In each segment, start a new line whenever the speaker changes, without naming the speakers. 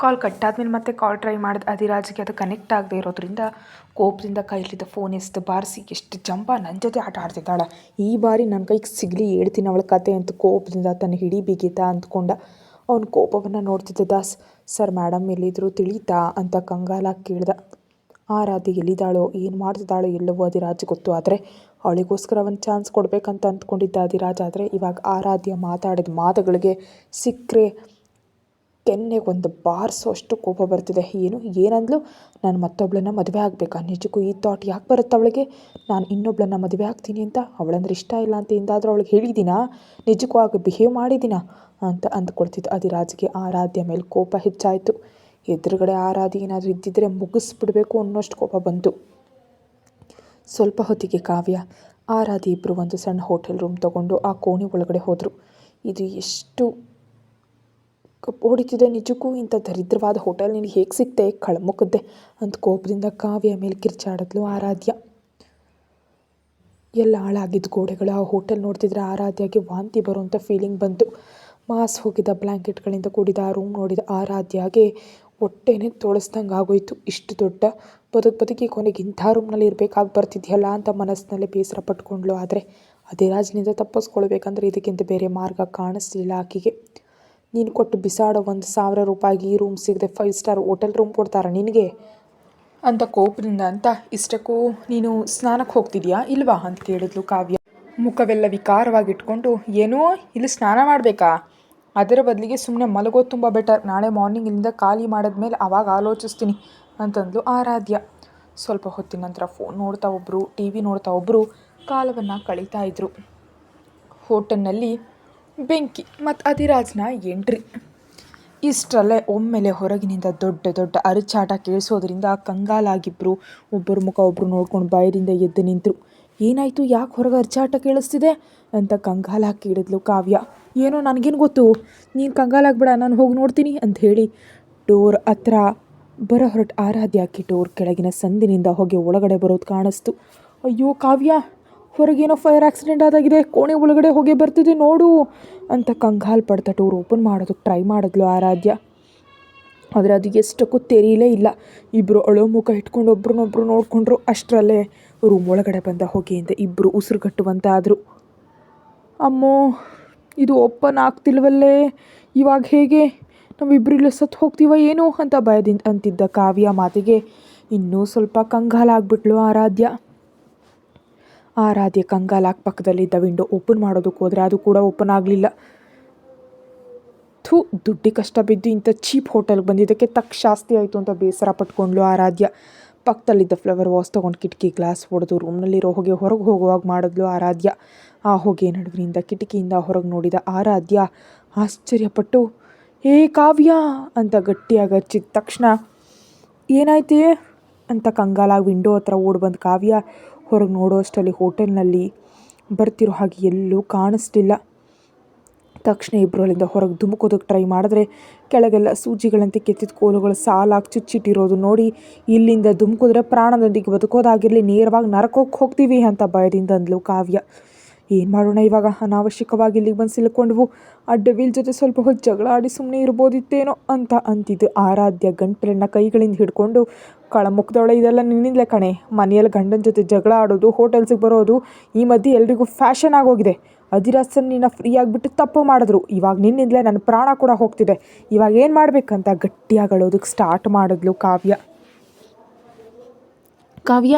ಕಾಲ್ ಕಟ್ಟಾದ್ಮೇಲೆ ಮತ್ತೆ ಕಾಲ್ ಟ್ರೈ ಮಾಡಿದೆ ಅಧಿರಾಜ್ಗೆ ಅದು ಕನೆಕ್ಟ್ ಆಗದೆ ಇರೋದ್ರಿಂದ ಕೋಪದಿಂದ ಕೈಲಿದ್ದ ಫೋನ್ ಎಸ್ದು ಬಾರಿಸಿ ಎಷ್ಟು ಜಂಪ ನನ್ನ ಜೊತೆ ಆಟ ಆಡ್ತಿದ್ದಾಳೆ. ಈ ಬಾರಿ ನನ್ನ ಕೈಗೆ ಸಿಗಲಿ ಹೇಳ್ತೀನಿ ಅವಳ ಕತೆ ಅಂತ ಕೋಪದಿಂದ ತನ್ನ ಹಿಡಿ ಬಿಗಿತ ಅಂದ್ಕೊಂಡ. ಅವನ ಕೋಪವನ್ನು ನೋಡ್ತಿದ್ದ ದಾಸ್, ಸರ್ ಮೇಡಮ್ ಎಲ್ಲಿದ್ರು ತಿಳಿತಾ ಅಂತ ಕಂಗಾಲಾಗಿ ಕೇಳ್ದ. ಆರಾಧ್ಯ ಎಲ್ಲಿದ್ದಾಳೋ ಏನು ಮಾಡ್ತಿದ್ದಾಳೋ ಎಲ್ಲವೋ ಅಧಿರಾಜ್ ಗೊತ್ತು. ಆದರೆ ಅವಳಿಗೋಸ್ಕರ ಒಂದು ಚಾನ್ಸ್ ಕೊಡಬೇಕಂತ ಅಂದ್ಕೊಂಡಿದ್ದ ಅಧಿರಾಜ್. ಆದರೆ ಇವಾಗ ಆರಾಧ್ಯ ಮಾತಾಡಿದ ಮಾತುಗಳಿಗೆ ಸಿಕ್ಕರೆ ಕೆನ್ನೆಗೆ ಒಂದು ಬಾರಿಸೋ ಅಷ್ಟು ಕೋಪ ಬರ್ತಿದೆ. ಏನಂದ್ಲು? ನಾನು ಮತ್ತೊಬ್ಬಳನ್ನ ಮದುವೆ ಆಗಬೇಕಾ? ನಿಜಕ್ಕೂ ಈ ಥಾಟ್ ಯಾಕೆ ಬರುತ್ತೆ ಅವಳಿಗೆ? ನಾನು ಇನ್ನೊಬ್ಬಳನ್ನ ಮದುವೆ ಆಗ್ತೀನಿ ಅಂತ ಅವಳಂದ್ರೆ ಇಷ್ಟ ಇಲ್ಲ ಅಂತ ಎಂದಾದರೂ ಅವಳಿಗೆ ಹೇಳಿದ್ದೀನಾ? ನಿಜಕ್ಕೂ ಆಗ ಬಿಹೇವ್ ಮಾಡಿದ್ದೀನಾ ಅಂತ ಅಂದ್ಕೊಳ್ತಿದ್ದು ಅಧಿರಾಜ್ಗೆ ಆರಾಧ್ಯ ಮೇಲೆ ಕೋಪ ಹೆಚ್ಚಾಯಿತು. ಎದುರುಗಡೆ ಆರಾಧ್ಯ ಏನಾದರೂ ಇದ್ದಿದ್ದರೆ ಮುಗಿಸ್ಬಿಡ್ಬೇಕು ಅನ್ನೋಷ್ಟು ಕೋಪ ಬಂತು. ಸ್ವಲ್ಪ ಹೊತ್ತಿಗೆ ಕಾವ್ಯ ಆರಾಧ್ಯ ಇಬ್ಬರು ಒಂದು ಸಣ್ಣ ಹೋಟೆಲ್ ರೂಮ್ ತೊಗೊಂಡು ಆ ಕೋಣೆ ಒಳಗಡೆ ಹೋದರು. ಇದು ಎಷ್ಟು ಹೊಡಿತಿದೆ ನಿಜಕ್ಕೂ, ಇಂಥ ದರಿದ್ರವಾದ ಹೋಟೆಲ್ ನಿನಗೆ ಹೇಗೆ ಸಿಕ್ತೆ ಕಳ್ಮುಖದ್ದೆ ಅಂತ ಕೋಪದಿಂದ ಕಾವ್ಯ ಮೇಲೆ ಕಿರ್ಚಾಡಿದ್ಲು ಆರಾಧ್ಯ. ಎಲ್ಲ ಹಾಳಾಗಿದ್ದ ಗೋಡೆಗಳು ಆ ಹೋಟೆಲ್ ನೋಡ್ತಿದ್ರೆ ಆರಾಧ್ಯಗೆ ವಾಂತಿ ಬರುವಂಥ ಫೀಲಿಂಗ್ ಬಂತು. ಮಾಸ್ ಹೋಗಿದ್ದ ಬ್ಲ್ಯಾಂಕೆಟ್ಗಳಿಂದ ಕೂಡಿದ ಆ ರೂಮ್ ನೋಡಿದ ಆರಾಧ್ಯಗೆ ಹೊಟ್ಟೆನೇ ತೊಳಸ್ದಂಗೆ ಆಗೋಯ್ತು. ಇಷ್ಟು ದೊಡ್ಡ ಬದುಕಿ ಕೊನೆಗೆ ಇಂಥ ರೂಮ್ನಲ್ಲಿ ಇರಬೇಕಾಗಿ ಬರ್ತಿದ್ಯಲ್ಲ ಅಂತ ಮನಸ್ಸಿನಲ್ಲೇ ಬೇಸರ ಪಟ್ಕೊಂಡ್ಳು. ಆದರೆ ಅಧಿರಾಜ್ನಿಂದ ತಪ್ಪಿಸ್ಕೊಳ್ಬೇಕಂದ್ರೆ ಇದಕ್ಕಿಂತ ಬೇರೆ ಮಾರ್ಗ ಕಾಣಿಸ್ಲಿಲ್ಲ ಆಕೆಗೆ. ನೀನು ಕೊಟ್ಟು ಬಿಸಾಡೋ 1,000 ರೂಪಾಯಿಗೆ ಈ ರೂಮ್ ಸಿಗದೆ 5 ಸ್ಟಾರ್ ಹೋಟೆಲ್ ರೂಮ್ ಕೊಡ್ತಾರ ನಿನಗೆ ಅಂತ ಕೋಪದಿಂದ ಅಂತ ಇಷ್ಟಕ್ಕೂ ನೀನು ಸ್ನಾನಕ್ಕೆ ಹೋಗ್ತಿದ್ಯಾ ಇಲ್ವಾ ಅಂತ ಕೇಳಿದ್ಲು ಕಾವ್ಯ. ಮುಖವೆಲ್ಲ ವಿಕಾರವಾಗಿಟ್ಕೊಂಡು, ಏನೋ ಇಲ್ಲಿ ಸ್ನಾನ ಮಾಡಬೇಕಾ? ಅದರ ಬದಲಿಗೆ ಸುಮ್ಮನೆ ಮಲಗೋದು ತುಂಬ ಬೆಟರ್. ನಾಳೆ ಮಾರ್ನಿಂಗ್ ಇಲ್ಲಿಂದ ಖಾಲಿ ಮಾಡಿದ್ಮೇಲೆ ಆವಾಗ ಆಲೋಚಿಸ್ತೀನಿ ಅಂತಂದ್ಲು ಆರಾಧ್ಯ. ಸ್ವಲ್ಪ ಹೊತ್ತಿನ ನಂತರ ಫೋನ್ ನೋಡ್ತಾ ಒಬ್ಬರು ಟಿ ವಿ ನೋಡ್ತಾ ಒಬ್ಬರು ಕಾಲವನ್ನು ಕಳೀತಾ ಇದ್ರು. ಹೋಟೆಲ್ನಲ್ಲಿ ಬೆಂಕಿ ಮತ್ತು ಅಧಿರಾಜ್ನ ಎಂಟ್ರಿ. ಇಷ್ಟರಲ್ಲೇ ಒಮ್ಮೆಲೆ ಹೊರಗಿನಿಂದ ದೊಡ್ಡ ದೊಡ್ಡ ಅರಚಾಟ ಕೇಳಿಸೋದ್ರಿಂದ ಕಂಗಾಲಾಗಿಬ್ಬರು ಒಬ್ಬರ ಮುಖ ಒಬ್ಬರು ನೋಡ್ಕೊಂಡು ಬಾಯರಿಂದ ಎದ್ದು ನಿಂತರು. ಏನಾಯಿತು, ಯಾಕೆ ಹೊರಗೆ ಅರಚಾಟ ಕೇಳಿಸ್ತಿದೆ ಅಂತ ಕಂಗಾಲಾಗಿ ಕೇಳಿದ್ಲು ಕಾವ್ಯ. ಏನೋ ನನಗೇನು ಗೊತ್ತು, ನೀನು ಕಂಗಾಲಾಗ್ಬೇಡ, ನಾನು ಹೋಗಿ ನೋಡ್ತೀನಿ ಅಂತ ಹೇಳಿ ಡೋರ್ ಹತ್ರ ಹೊರಟ ಆರಾಧ್ಯಕ್ಕೆ ಡೋರ್ ಕೆಳಗಿನ ಸಂದಿನಿಂದ ಹೊಗೆ ಒಳಗಡೆ ಬರೋದು ಕಾಣಿಸ್ತು. ಅಯ್ಯೋ ಕಾವ್ಯ, ಹೊರಗೇನೋ ಫೈರ್ ಆಕ್ಸಿಡೆಂಟ್ ಆದಾಗಿದೆ, ಕೋಣೆ ಒಳಗಡೆ ಹೊಗೆ ಬರ್ತಿದೆ ನೋಡು ಅಂತ ಕಂಗಾಲು ಪಡ್ತಾ ಡೋರ್ ಓಪನ್ ಮಾಡೋದಕ್ಕೆ ಟ್ರೈ ಮಾಡಿದ್ಲು ಆರಾಧ್ಯ. ಆದರೆ ಅದು ಎಷ್ಟಕ್ಕೂ ತೆರೀಲೇ ಇಲ್ಲ. ಇಬ್ಬರು ಅಳೋ ಮುಖ ಇಟ್ಕೊಂಡು ಒಬ್ರನ್ನೊಬ್ರು ನೋಡಿಕೊಂಡ್ರು. ಅಷ್ಟರಲ್ಲೇ ರೂಮ್ ಒಳಗಡೆ ಬಂದ ಹೊಗೆಯಿಂದ ಇಬ್ಬರು ಉಸಿರುಗಟ್ಟುವಂತಾದರು. ಅಮ್ಮೋ, ಇದು ಓಪನ್ ಆಗ್ತಿಲ್ವಲ್ಲೇ, ಇವಾಗ ಹೇಗೆ? ನಾವಿಬ್ಬರಿಲ್ಲ ಸತ್ತು ಹೋಗ್ತೀವ ಏನು ಅಂತ ಭಯದಿಂದ ಅಂತಿದ್ದ ಕಾವ್ಯ ಮಾತಿಗೆ ಇನ್ನೂ ಸ್ವಲ್ಪ ಕಂಗಾಲಾಗ್ಬಿಟ್ಲು ಆರಾಧ್ಯ. ಕಂಗಾಲಾಗಿ ಪಕ್ಕದಲ್ಲಿದ್ದ ವಿಂಡೋ ಓಪನ್ ಮಾಡೋದಕ್ಕೆ ಹೋದರೆ ಅದು ಕೂಡ ಓಪನ್ ಆಗಲಿಲ್ಲ. ದುಡ್ಡಿ ಕಷ್ಟ ಬಿದ್ದು ಇಂಥ ಚೀಪ್ ಹೋಟೆಲ್ಗೆ ಬಂದಿದ್ದಕ್ಕೆ ಶಾಸ್ತಿ ಆಯಿತು ಅಂತ ಬೇಸರ ಪಟ್ಕೊಂಡ್ಲು ಆರಾಧ್ಯ. ಪಕ್ಕದಲ್ಲಿದ್ದ ಫ್ಲವರ್ ವಾಸ್ ತೊಗೊಂಡು ಕಿಟಕಿ ಗ್ಲಾಸ್ ಹೊಡೆದು ರೂಮ್ನಲ್ಲಿರೋ ಹೊಗೆ ಹೊರಗೆ ಹೋಗುವಾಗ ಮಾಡಿದ್ಲು ಆರಾಧ್ಯ. ಆ ಹೊಗೆ ನಡುವಿನಿಂದ ಕಿಟಕಿಯಿಂದ ಹೊರಗೆ ನೋಡಿದ ಆರಾಧ್ಯ ಆಶ್ಚರ್ಯಪಟ್ಟು, ಹೇ ಕಾವ್ಯ ಅಂತ ಗಟ್ಟಿಯಾಗಿ ಹಚ್ಚಿದ ತಕ್ಷಣ ಏನಾಯ್ತೇ ಅಂತ ಕಂಗಾಲಾಗಿ ವಿಂಡೋ ಹತ್ರ ಓಡಿ ಬಂದು ಕಾವ್ಯ ಹೊರಗೆ ನೋಡೋ ಅಷ್ಟರಲ್ಲಿ ಹೋಟೆಲ್ನಲ್ಲಿ ಬರ್ತಿರೋ ಹಾಗೆ ಎಲ್ಲೂ ಕಾಣಿಸ್ಲಿಲ್ಲ. ತಕ್ಷಣ ಇಬ್ಬರು ಅಲ್ಲಿಂದ ಹೊರಗೆ ಧುಮುಕೋದಕ್ಕೆ ಟ್ರೈ ಮಾಡಿದ್ರೆ ಕೆಳಗೆಲ್ಲ ಸೂಜಿಗಳಂತೆ ಕೆತ್ತಿದ ಕೋಲುಗಳು ಸಾಲಾಗಿ ಚುಚ್ಚಿಟ್ಟಿರೋದು ನೋಡಿ, ಇಲ್ಲಿಂದ ಧುಮುಕಿದ್ರೆ ಪ್ರಾಣದೊಂದಿಗೆ ಬದುಕೋದಾಗಿರಲಿ, ನೇರವಾಗಿ ನರಕೋಕ್ಕೆ ಹೋಗ್ತೀವಿ ಅಂತ ಭಯದಿಂದ ಅಂದ್ಲು ಕಾವ್ಯ. ಏನು ಮಾಡೋಣ ಇವಾಗ? ಅನಾವಶ್ಯಕವಾಗಿ ಇಲ್ಲಿಗೆ ಬಂದು ಸಿಲ್ಕೊಂಡ್ವು. ಆ ಡೆವಿಲ್ ಜೊತೆ ಸ್ವಲ್ಪ ಹೊತ್ತು ಜಗಳ ಆಡಿ ಸುಮ್ಮನೆ ಇರ್ಬೋದಿತ್ತೇನೋ ಅಂತ ಅಂತಿದ್ದು ಆರಾಧ್ಯ ಗಂಟಲನ್ನ ಕೈಗಳಿಂದ ಹಿಡ್ಕೊಂಡು, ಕಳಮುಖದೊಳೆ ಇದೆಲ್ಲ ನಿನ್ನಿಂದಲೇ ಕಣೆ. ಮನೆಯಲ್ಲಿ ಗಂಡನ ಜೊತೆ ಜಗಳ ಆಡೋದು, ಹೋಟೆಲ್ಸಿಗೆ ಬರೋದು ಈ ಮಧ್ಯೆ ಎಲ್ರಿಗೂ ಫ್ಯಾಷನ್ ಆಗೋಗಿದೆ. ಅಧಿರಾಜನ್ ನಿನ್ನ ಫ್ರೀ ಆಗಿಬಿಟ್ಟು ತಪ್ಪು ಮಾಡಿದ್ರು, ಇವಾಗ ನಿನ್ನಿಂದಲೇ ನನ್ನ ಪ್ರಾಣ ಕೂಡ ಹೋಗ್ತಿದೆ, ಇವಾಗ ಏನು ಮಾಡಬೇಕಂತ ಗಟ್ಟಿಯಾಗಿ ಅಳೋದಕ್ಕೆ ಸ್ಟಾರ್ಟ್ ಮಾಡಿದ್ಲು ಕಾವ್ಯ. ಕಾವ್ಯ,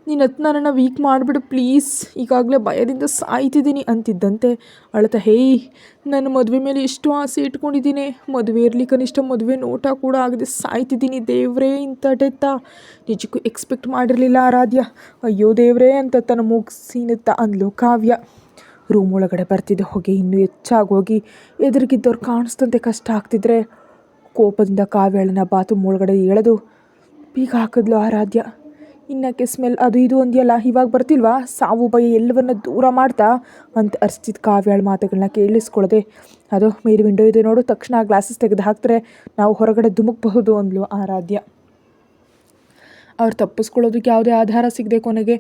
ನೀನು ನನ್ನನ್ನು ವೀಕ್ ಮಾಡಿಬಿಡು ಪ್ಲೀಸ್, ಈಗಾಗಲೇ ಭಯದಿಂದ ಸಾಯ್ತಿದ್ದೀನಿ ಅಂತಿದ್ದಂತೆ ಅಳ್ತಾ, ಹೇಯ್, ನನ್ನ ಮದುವೆ ಮೇಲೆ ಎಷ್ಟು ಆಸೆ ಇಟ್ಕೊಂಡಿದ್ದೀನಿ, ಮದುವೆ ಇರಲಿ, ಕನಿಷ್ಠ ಮದುವೆ ನೋಟ ಕೂಡ ಆಗದೆ ಸಾಯ್ತಿದ್ದೀನಿ. ದೇವ್ರೇ, ಇಂಥ ಡೆತ್ತ ನಿಜಕ್ಕೂ ಎಕ್ಸ್ಪೆಕ್ಟ್ ಮಾಡಿರಲಿಲ್ಲ ಆರಾಧ್ಯ. ಅಯ್ಯೋ ದೇವ್ರೇ ಅಂತ ತನ್ನ ಮುಗಿಸಿನುತ್ತಾ ಅಂದ್ಲು ಕಾವ್ಯ. ರೂಮ್ ಒಳಗಡೆ ಬರ್ತಿದ್ದ ಹೊಗೆ ಇನ್ನೂ ಹೆಚ್ಚಾಗೋಗಿ ಎದುರಿಗಿದ್ದವ್ರು ಕಾಣಿಸ್ತಂತೆ ಕಷ್ಟ ಆಗ್ತಿದ್ರೆ ಕೋಪದಿಂದ ಕಾವ್ಯಳನ್ನ ಬಾತ್ರೂಮ್ ಒಳಗಡೆ ಎಳೆದು ಬೀಗ ಹಾಕಿದ್ಲು ಆರಾಧ್ಯ. ಇನ್ನಕ್ಕೆ ಸ್ಮೆಲ್ ಅದು ಇದು ಅಂದ್ಯಲ್ಲ, ಇವಾಗ ಬರ್ತಿಲ್ವಾ? ಸಾವು ಭಯ ಎಲ್ಲವನ್ನ ದೂರ ಮಾಡ್ತಾ ಅಂತ ಅರ್ಸ್ತಿದ್ದ ಕಾವ್ಯಾಳ ಮಾತುಗಳನ್ನ ಕೇಳಿಸ್ಕೊಳ್ಳದೆ, ಅದು ಮೇಲ್ ವಿಂಡೋ ಇದೆ ನೋಡು, ತಕ್ಷಣ ಗ್ಲಾಸಸ್ ತೆಗೆದು ಹಾಕ್ತಾರೆ ನಾವು ಹೊರಗಡೆ ಧುಮುಕಬಹುದು ಅಂದ್ಲು ಆರಾಧ್ಯ. ಅವ್ರು ತಪ್ಪಿಸ್ಕೊಳ್ಳೋದಕ್ಕೆ ಯಾವುದೇ ಆಧಾರ ಸಿಗದೆ ಕೊನೆಗೆ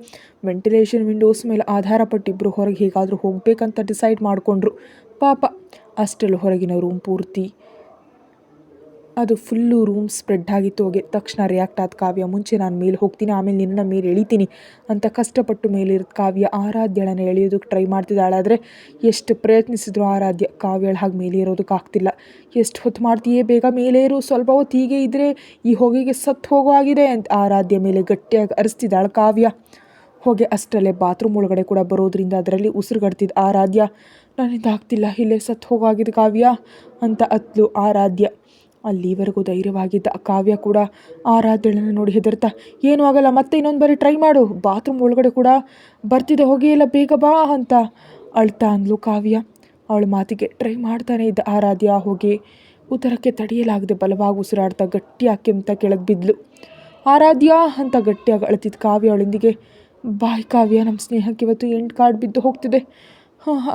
ವೆಂಟಿಲೇಷನ್ ವಿಂಡೋಸ್ ಮೇಲೆ ಆಧಾರ ಪಟ್ಟಿಬ್ಬರು ಹೊರಗೆ ಹೇಗಾದರೂ ಹೋಗಬೇಕಂತ ಡಿಸೈಡ್ ಮಾಡಿಕೊಂಡ್ರು. ಪಾಪ ಅಷ್ಟೆಲ್ಲ ಹೊರಗಿನ ರೂಮ್ ಪೂರ್ತಿ ಅದು ಫುಲ್ಲು ರೂಮ್ ಸ್ಪ್ರೆಡ್ ಆಗಿತ್ತು ಹೊಗೆ. ತಕ್ಷಣ ರಿಯಾಕ್ಟ್ ಆದ ಕಾವ್ಯ, ಮುಂಚೆ ನಾನು ಮೇಲೆ ಹೋಗ್ತೀನಿ, ಆಮೇಲೆ ನಿನ್ನ ಮೇಲೆ ಎಳಿತೀನಿ ಅಂತ ಕಷ್ಟಪಟ್ಟು ಮೇಲಿರೋದು ಕಾವ್ಯ ಆರಾಧ್ಯಳನ್ನು ಎಳೆಯೋದಕ್ಕೆ ಟ್ರೈ ಮಾಡ್ತಿದ್ದಾಳೆ. ಆದರೆ ಎಷ್ಟು ಪ್ರಯತ್ನಿಸಿದ್ರು ಆರಾಧ್ಯ ಕಾವ್ಯಳ ಹಾಗೆ ಮೇಲೆ ಇರೋದಕ್ಕಾಗ್ತಿಲ್ಲ. ಎಷ್ಟು ಹೊತ್ತು ಮಾಡ್ತೀಯೇ, ಬೇಗ ಮೇಲೇರು, ಸ್ವಲ್ಪ ಹೊತ್ತು ಹೀಗೆ ಇದ್ದರೆ ಈ ಹೊಗೆಗೆ ಸತ್ತು ಹೋಗೋ ಆಗಿದೆ ಅಂತ ಆರಾಧ್ಯ ಮೇಲೆ ಗಟ್ಟಿಯಾಗಿ ಅರಿಸ್ತಿದ್ದಾಳೆ ಕಾವ್ಯ. ಹೊಗೆ ಅಷ್ಟರಲ್ಲೇ ಬಾತ್ರೂಮ್ ಒಳಗಡೆ ಕೂಡ ಬರೋದ್ರಿಂದ ಅದರಲ್ಲಿ ಉಸಿರುಗಡ್ತಿದ್ದ ಆರಾಧ್ಯ. ನನ್ನಿಂದ ಆಗ್ತಿಲ್ಲ, ಇಲ್ಲೇ ಸತ್ತು ಹೋಗಾಗಿದೆ ಕಾವ್ಯ ಅಂತ ಅತ್ಲು ಆರಾಧ್ಯ. ಅಲ್ಲಿವರೆಗೂ ಧೈರ್ಯವಾಗಿದ್ದ ಕಾವ್ಯ ಕೂಡ ಆರಾಧ್ಯಳನ್ನು ನೋಡಿ ಹೆದರ್ತಾ, ಏನೂ ಆಗಲ್ಲ, ಮತ್ತೆ ಇನ್ನೊಂದು ಬಾರಿ ಟ್ರೈ ಮಾಡು, ಬಾತ್ರೂಮ್ ಒಳಗಡೆ ಕೂಡ ಬರ್ತಿದೆ ಹೊಗೆ, ಇಲ್ಲ ಬೇಗ ಬಾ ಅಂತ ಅಳ್ತಾ ಅಂದ್ಲು ಕಾವ್ಯ. ಅವಳ ಮಾತಿಗೆ ಟ್ರೈ ಮಾಡ್ತಾನೆ ಇದ್ದ ಆರಾಧ್ಯ ಹೊಗೆ ಉತ್ತರಕ್ಕೆ ತಡೆಯಲಾಗದೆ ಬಲವಾಗಿ ಉಸಿರಾಡ್ತಾ ಗಟ್ಟಿಯಾಗಿ ಕೆಮ್ತಾ ಕೆಳಗೆ ಬಿದ್ಲು. ಆರಾಧ್ಯ ಅಂತ ಗಟ್ಟಿಯಾಗಿ ಅಳ್ತಿದ್ದ ಕಾವ್ಯ ಅವಳೊಂದಿಗೆ, ಬಾಯ್ ಕಾವ್ಯ, ನಮ್ಮ ಸ್ನೇಹಕ್ಕೆ ಇವತ್ತು ಎಂಡ್ ಕಾರ್ಡ್ ಬಿದ್ದು ಹೋಗ್ತಿದೆ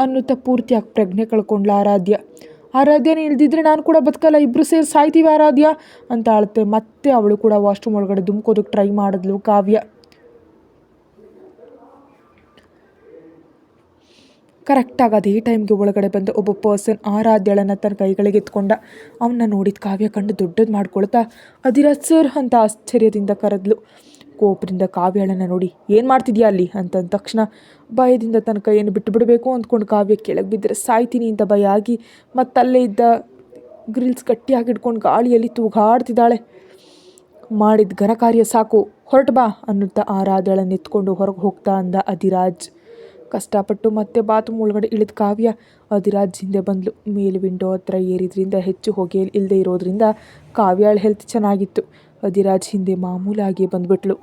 ಅನ್ನುತ್ತಾ ಪೂರ್ತಿಯಾಗಿ ಪ್ರಜ್ಞೆ ಕಳ್ಕೊಂಡ್ಲ ಆರಾಧ್ಯ. ಆರಾಧ್ಯನೇ ಇಳ್ದಿದ್ರೆ ನಾನು ಕೂಡ ಬದುಕಲ್ಲ, ಇಬ್ಬರು ಸೇರಿ ಸಾಯ್ತೀವಿ ಆರಾಧ್ಯ ಅಂತ ಅಳುತ್ತೆ. ಮತ್ತೆ ಅವಳು ಕೂಡ ವಾಶ್ರೂಮ್ ಒಳಗಡೆ ಧುಮ್ಕೋದಕ್ಕೆ ಟ್ರೈ ಮಾಡಿದ್ಲು ಕಾವ್ಯ. ಕರೆಕ್ಟಾಗಿ ಅದೇ ಟೈಮ್ಗೆ ಒಳಗಡೆ ಬಂದ ಒಬ್ಬ ಪರ್ಸನ್ ಆರಾಧ್ಯಳನ್ನು ತನ್ನ ಕೈಗಳಿಗೆ ಎತ್ಕೊಂಡ. ಅವನ್ನ ನೋಡಿದ ಕಾವ್ಯ ಕಂಡು ದೊಡ್ಡದು ಮಾಡ್ಕೊಳ್ತಾ, ಅಧಿರಾಜ್ ಸರ್ ಅಂತ ಆಶ್ಚರ್ಯದಿಂದ ಕರೆದ್ಲು. ಕೋಪದಿಂದ ಕಾವ್ಯಳನ್ನು ನೋಡಿ, ಏನು ಮಾಡ್ತಿದ್ಯಾ ಅಲ್ಲಿ ಅಂತಂದ ತಕ್ಷಣ ಭಯದಿಂದ ತನ್ನ ಕೈಯನ್ನು ಬಿಟ್ಟು ಬಿಡಬೇಕು ಅಂದ್ಕೊಂಡು ಕಾವ್ಯ ಕೆಳಗೆ ಬಿದ್ದರೆ ಸಾಯ್ತೀನಿ ಅಂತ ಭಯ ಆಗಿ ಮತ್ತಲ್ಲೇ ಇದ್ದ ಗ್ರಿಲ್ಸ್ ಗಟ್ಟಿಯಾಗಿ ಹಿಡ್ಕೊಂಡು ಗಾಳಿಯಲ್ಲಿ ತೂಗಾಡ್ತಿದ್ದಾಳೆ. ಮಾಡಿದ ಘನ ಕಾರ್ಯ ಸಾಕು, ಹೊರಟು ಬಾ ಅನ್ನುತ್ತಾ ಆರಾಧ್ಯಳನ್ನು ಎತ್ಕೊಂಡು ಹೊರಗೆ ಹೋಗ್ತಾ ಅಂದ ಅಧಿರಾಜ್. ಕಷ್ಟಪಟ್ಟು ಮತ್ತೆ ಬಾತ್ರೂಮ್ ಒಳಗಡೆ ಇಳಿದ ಕಾವ್ಯ ಅಧಿರಾಜ್ ಹಿಂದೆ ಬಂದ್ಲು. ಮೇಲೆ ವಿಂಡೋ ಹತ್ರ ಏರಿದ್ರಿಂದ ಹೆಚ್ಚು ಹೊಗೆ ಇಲ್ಲದೆ ಇರೋದ್ರಿಂದ ಕಾವ್ಯಾಳ ಹೆಲ್ತ್ ಚೆನ್ನಾಗಿತ್ತು. ಅಧಿರಾಜ್ ಹಿಂದೆ ಮಾಮೂಲಾಗಿ ಬಂದ್ಬಿಟ್ಲು.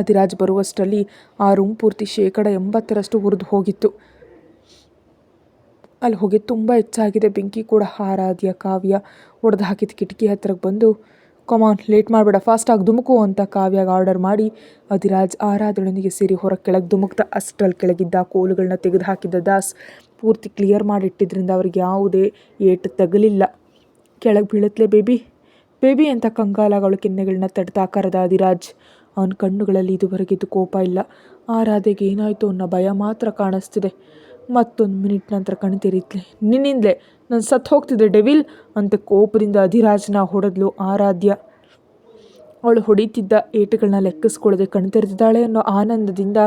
ಅಧಿರಾಜ್ ಬರುವಷ್ಟರಲ್ಲಿ ಆ ರೂಮ್ ಪೂರ್ತಿ 80% ಉರಿದು ಹೋಗಿತ್ತು. ಅಲ್ಲಿ ಹೊಗೆ ತುಂಬ ಹೆಚ್ಚಾಗಿದೆ, ಬೆಂಕಿ ಕೂಡ. ಆರಾಧ್ಯ ಕಾವ್ಯ ಒಡೆದು ಹಾಕಿದ ಕಿಟಕಿ ಹತ್ರಕ್ಕೆ ಬಂದು, ಕಮಾನ್ ಲೇಟ್ ಮಾಡಬೇಡ, ಫಾಸ್ಟಾಗಿ ಧುಮುಕು ಅಂತ ಕಾವ್ಯಾಗ ಆರ್ಡರ್ ಮಾಡಿ ಅಧಿರಾಜ್ ಆರಾಧ್ಯಳೊಂದಿಗೆ ಸೇರಿ ಹೊರಗೆ ಕೆಳಗೆ ಧುಮುಕ್ತಾ. ಅಷ್ಟರಲ್ಲಿ ಕೆಳಗಿದ್ದ ಕೋಲುಗಳನ್ನ ತೆಗೆದು ಹಾಕಿದ್ದ ದಾಸ್ ಪೂರ್ತಿ ಕ್ಲಿಯರ್ ಮಾಡಿಟ್ಟಿದ್ರಿಂದ ಅವ್ರಿಗೆ ಯಾವುದೇ ಏಟು ತಗಲಿಲ್ಲ. ಕೆಳಗೆ ಬೀಳತ್ಲೆ ಬೇಬಿ ಬೇಬಿ ಅಂತ ಕಂಗಾಲಾಗಿ ಅವಳ ಕೆನ್ನೆಗಳನ್ನ ತಡ್ತಾ ಕರೆದ ಅಧಿರಾಜ್. ಅವನ ಕಣ್ಣುಗಳಲ್ಲಿ ಇದುವರೆಗಿದ್ದು ಕೋಪ ಇಲ್ಲ, ಆರಾಧೆಗೆ ಏನಾಯಿತು ಅನ್ನೋ ಭಯ ಮಾತ್ರ ಕಾಣಿಸ್ತಿದೆ. ಮತ್ತೊಂದು ಮಿನಿಟ್ ನಂತರ ಕಣ್ ತೆರೀತ್ಲೆ, ನಿನ್ನಿಂದಲೇ ನಾನು ಸತ್ತು ಹೋಗ್ತಿದ್ದೆ ಡೆವಿಲ್ ಅಂತ ಕೋಪದಿಂದ ಅಧಿರಾಜ್ನ ಹೊಡೆದ್ಲು ಆರಾಧ್ಯ. ಅವಳು ಹೊಡಿತಿದ್ದ ಏಟುಗಳನ್ನ ಲೆಕ್ಕಿಸ್ಕೊಳ್ಳದೆ ಕಣ್ ತೆರೆದಿದ್ದಾಳೆ ಅನ್ನೋ ಆನಂದದಿಂದ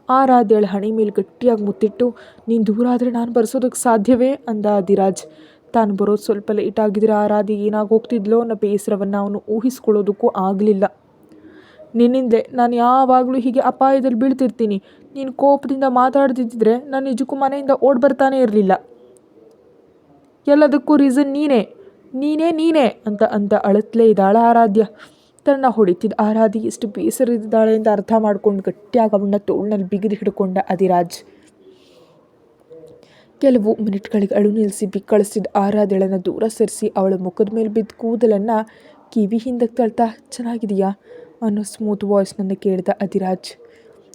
ಆರಾಧ್ಯಳ ಹಣೆ ಮೇಲೆ ಗಟ್ಟಿಯಾಗಿ ಮುತ್ತಿಟ್ಟು, ನೀನು ದೂರ ಆದರೆ ನಾನು ಬರೆಸೋದಕ್ಕೆ ಸಾಧ್ಯವೇ ಅಂದ ಅಧಿರಾಜ್. ತಾನು ಬರೋದು ಸ್ವಲ್ಪ ಲೇಟ್ ಆಗಿದ್ರೆ ಆರಾಧ್ಯ ಏನಾಗಿ ಹೋಗ್ತಿದ್ಲೋ ಅನ್ನೋ ಬೇಸರವನ್ನು ಅವನು ಊಹಿಸ್ಕೊಳ್ಳೋದಕ್ಕೂ ಆಗಲಿಲ್ಲ. ನಿನ್ನಿಂದಲೇ ನಾನು ಯಾವಾಗಲೂ ಹೀಗೆ ಅಪಾಯದಲ್ಲಿ ಬೀಳ್ತಿರ್ತೀನಿ. ನೀನು ಕೋಪದಿಂದ ಮಾತಾಡ್ತಿದ್ದಿದ್ರೆ ನಾನು ನಿಜಕ್ಕೂ ಮನೆಯಿಂದ ಓಡ್ ಬರ್ತಾನೆ ಇರಲಿಲ್ಲ. ಎಲ್ಲದಕ್ಕೂ ರೀಸನ್ ನೀನೇ ಅಂತ ಅಳತ್ಲೇ ಇದ್ದಾಳೆ ಆರಾಧ್ಯ. ತನ್ನ ಹೊಡಿತಿದ್ದ ಆರಾಧ್ಯ ಎಷ್ಟು ಬೇಸರಿದ್ದಾಳೆ ಅಂತ ಅರ್ಥ ಮಾಡ್ಕೊಂಡು ಗಟ್ಟಿಯಾಗಿ ಅವನ್ನ ತೋಳಿನಲ್ಲಿ ಬಿಗಿದು ಹಿಡ್ಕೊಂಡ ಅಧಿರಾಜ್. ಕೆಲವು ಮಿನಿಟ್ಗಳಿಗೆ ಅಳು ನಿಲ್ಲಿಸಿ ಬಿಕ್ಕಳಿಸಿದ ಆರಾಧ್ಯಳನ್ನು ದೂರ ಸರಿಸಿ ಅವಳ ಮುಖದ ಮೇಲೆ ಬಿದ್ದ ಕೂದಲನ್ನು ಕಿವಿ ಹಿಂದಕ್ಕೆ ತಳ್ತಾ, ಚೆನ್ನಾಗಿದೆಯಾ ಅನ್ನೋ ಸ್ಮೂತ್ ವಾಯ್ಸ್ನನ್ನು ಕೇಳಿದ ಅಧಿರಾಜ್.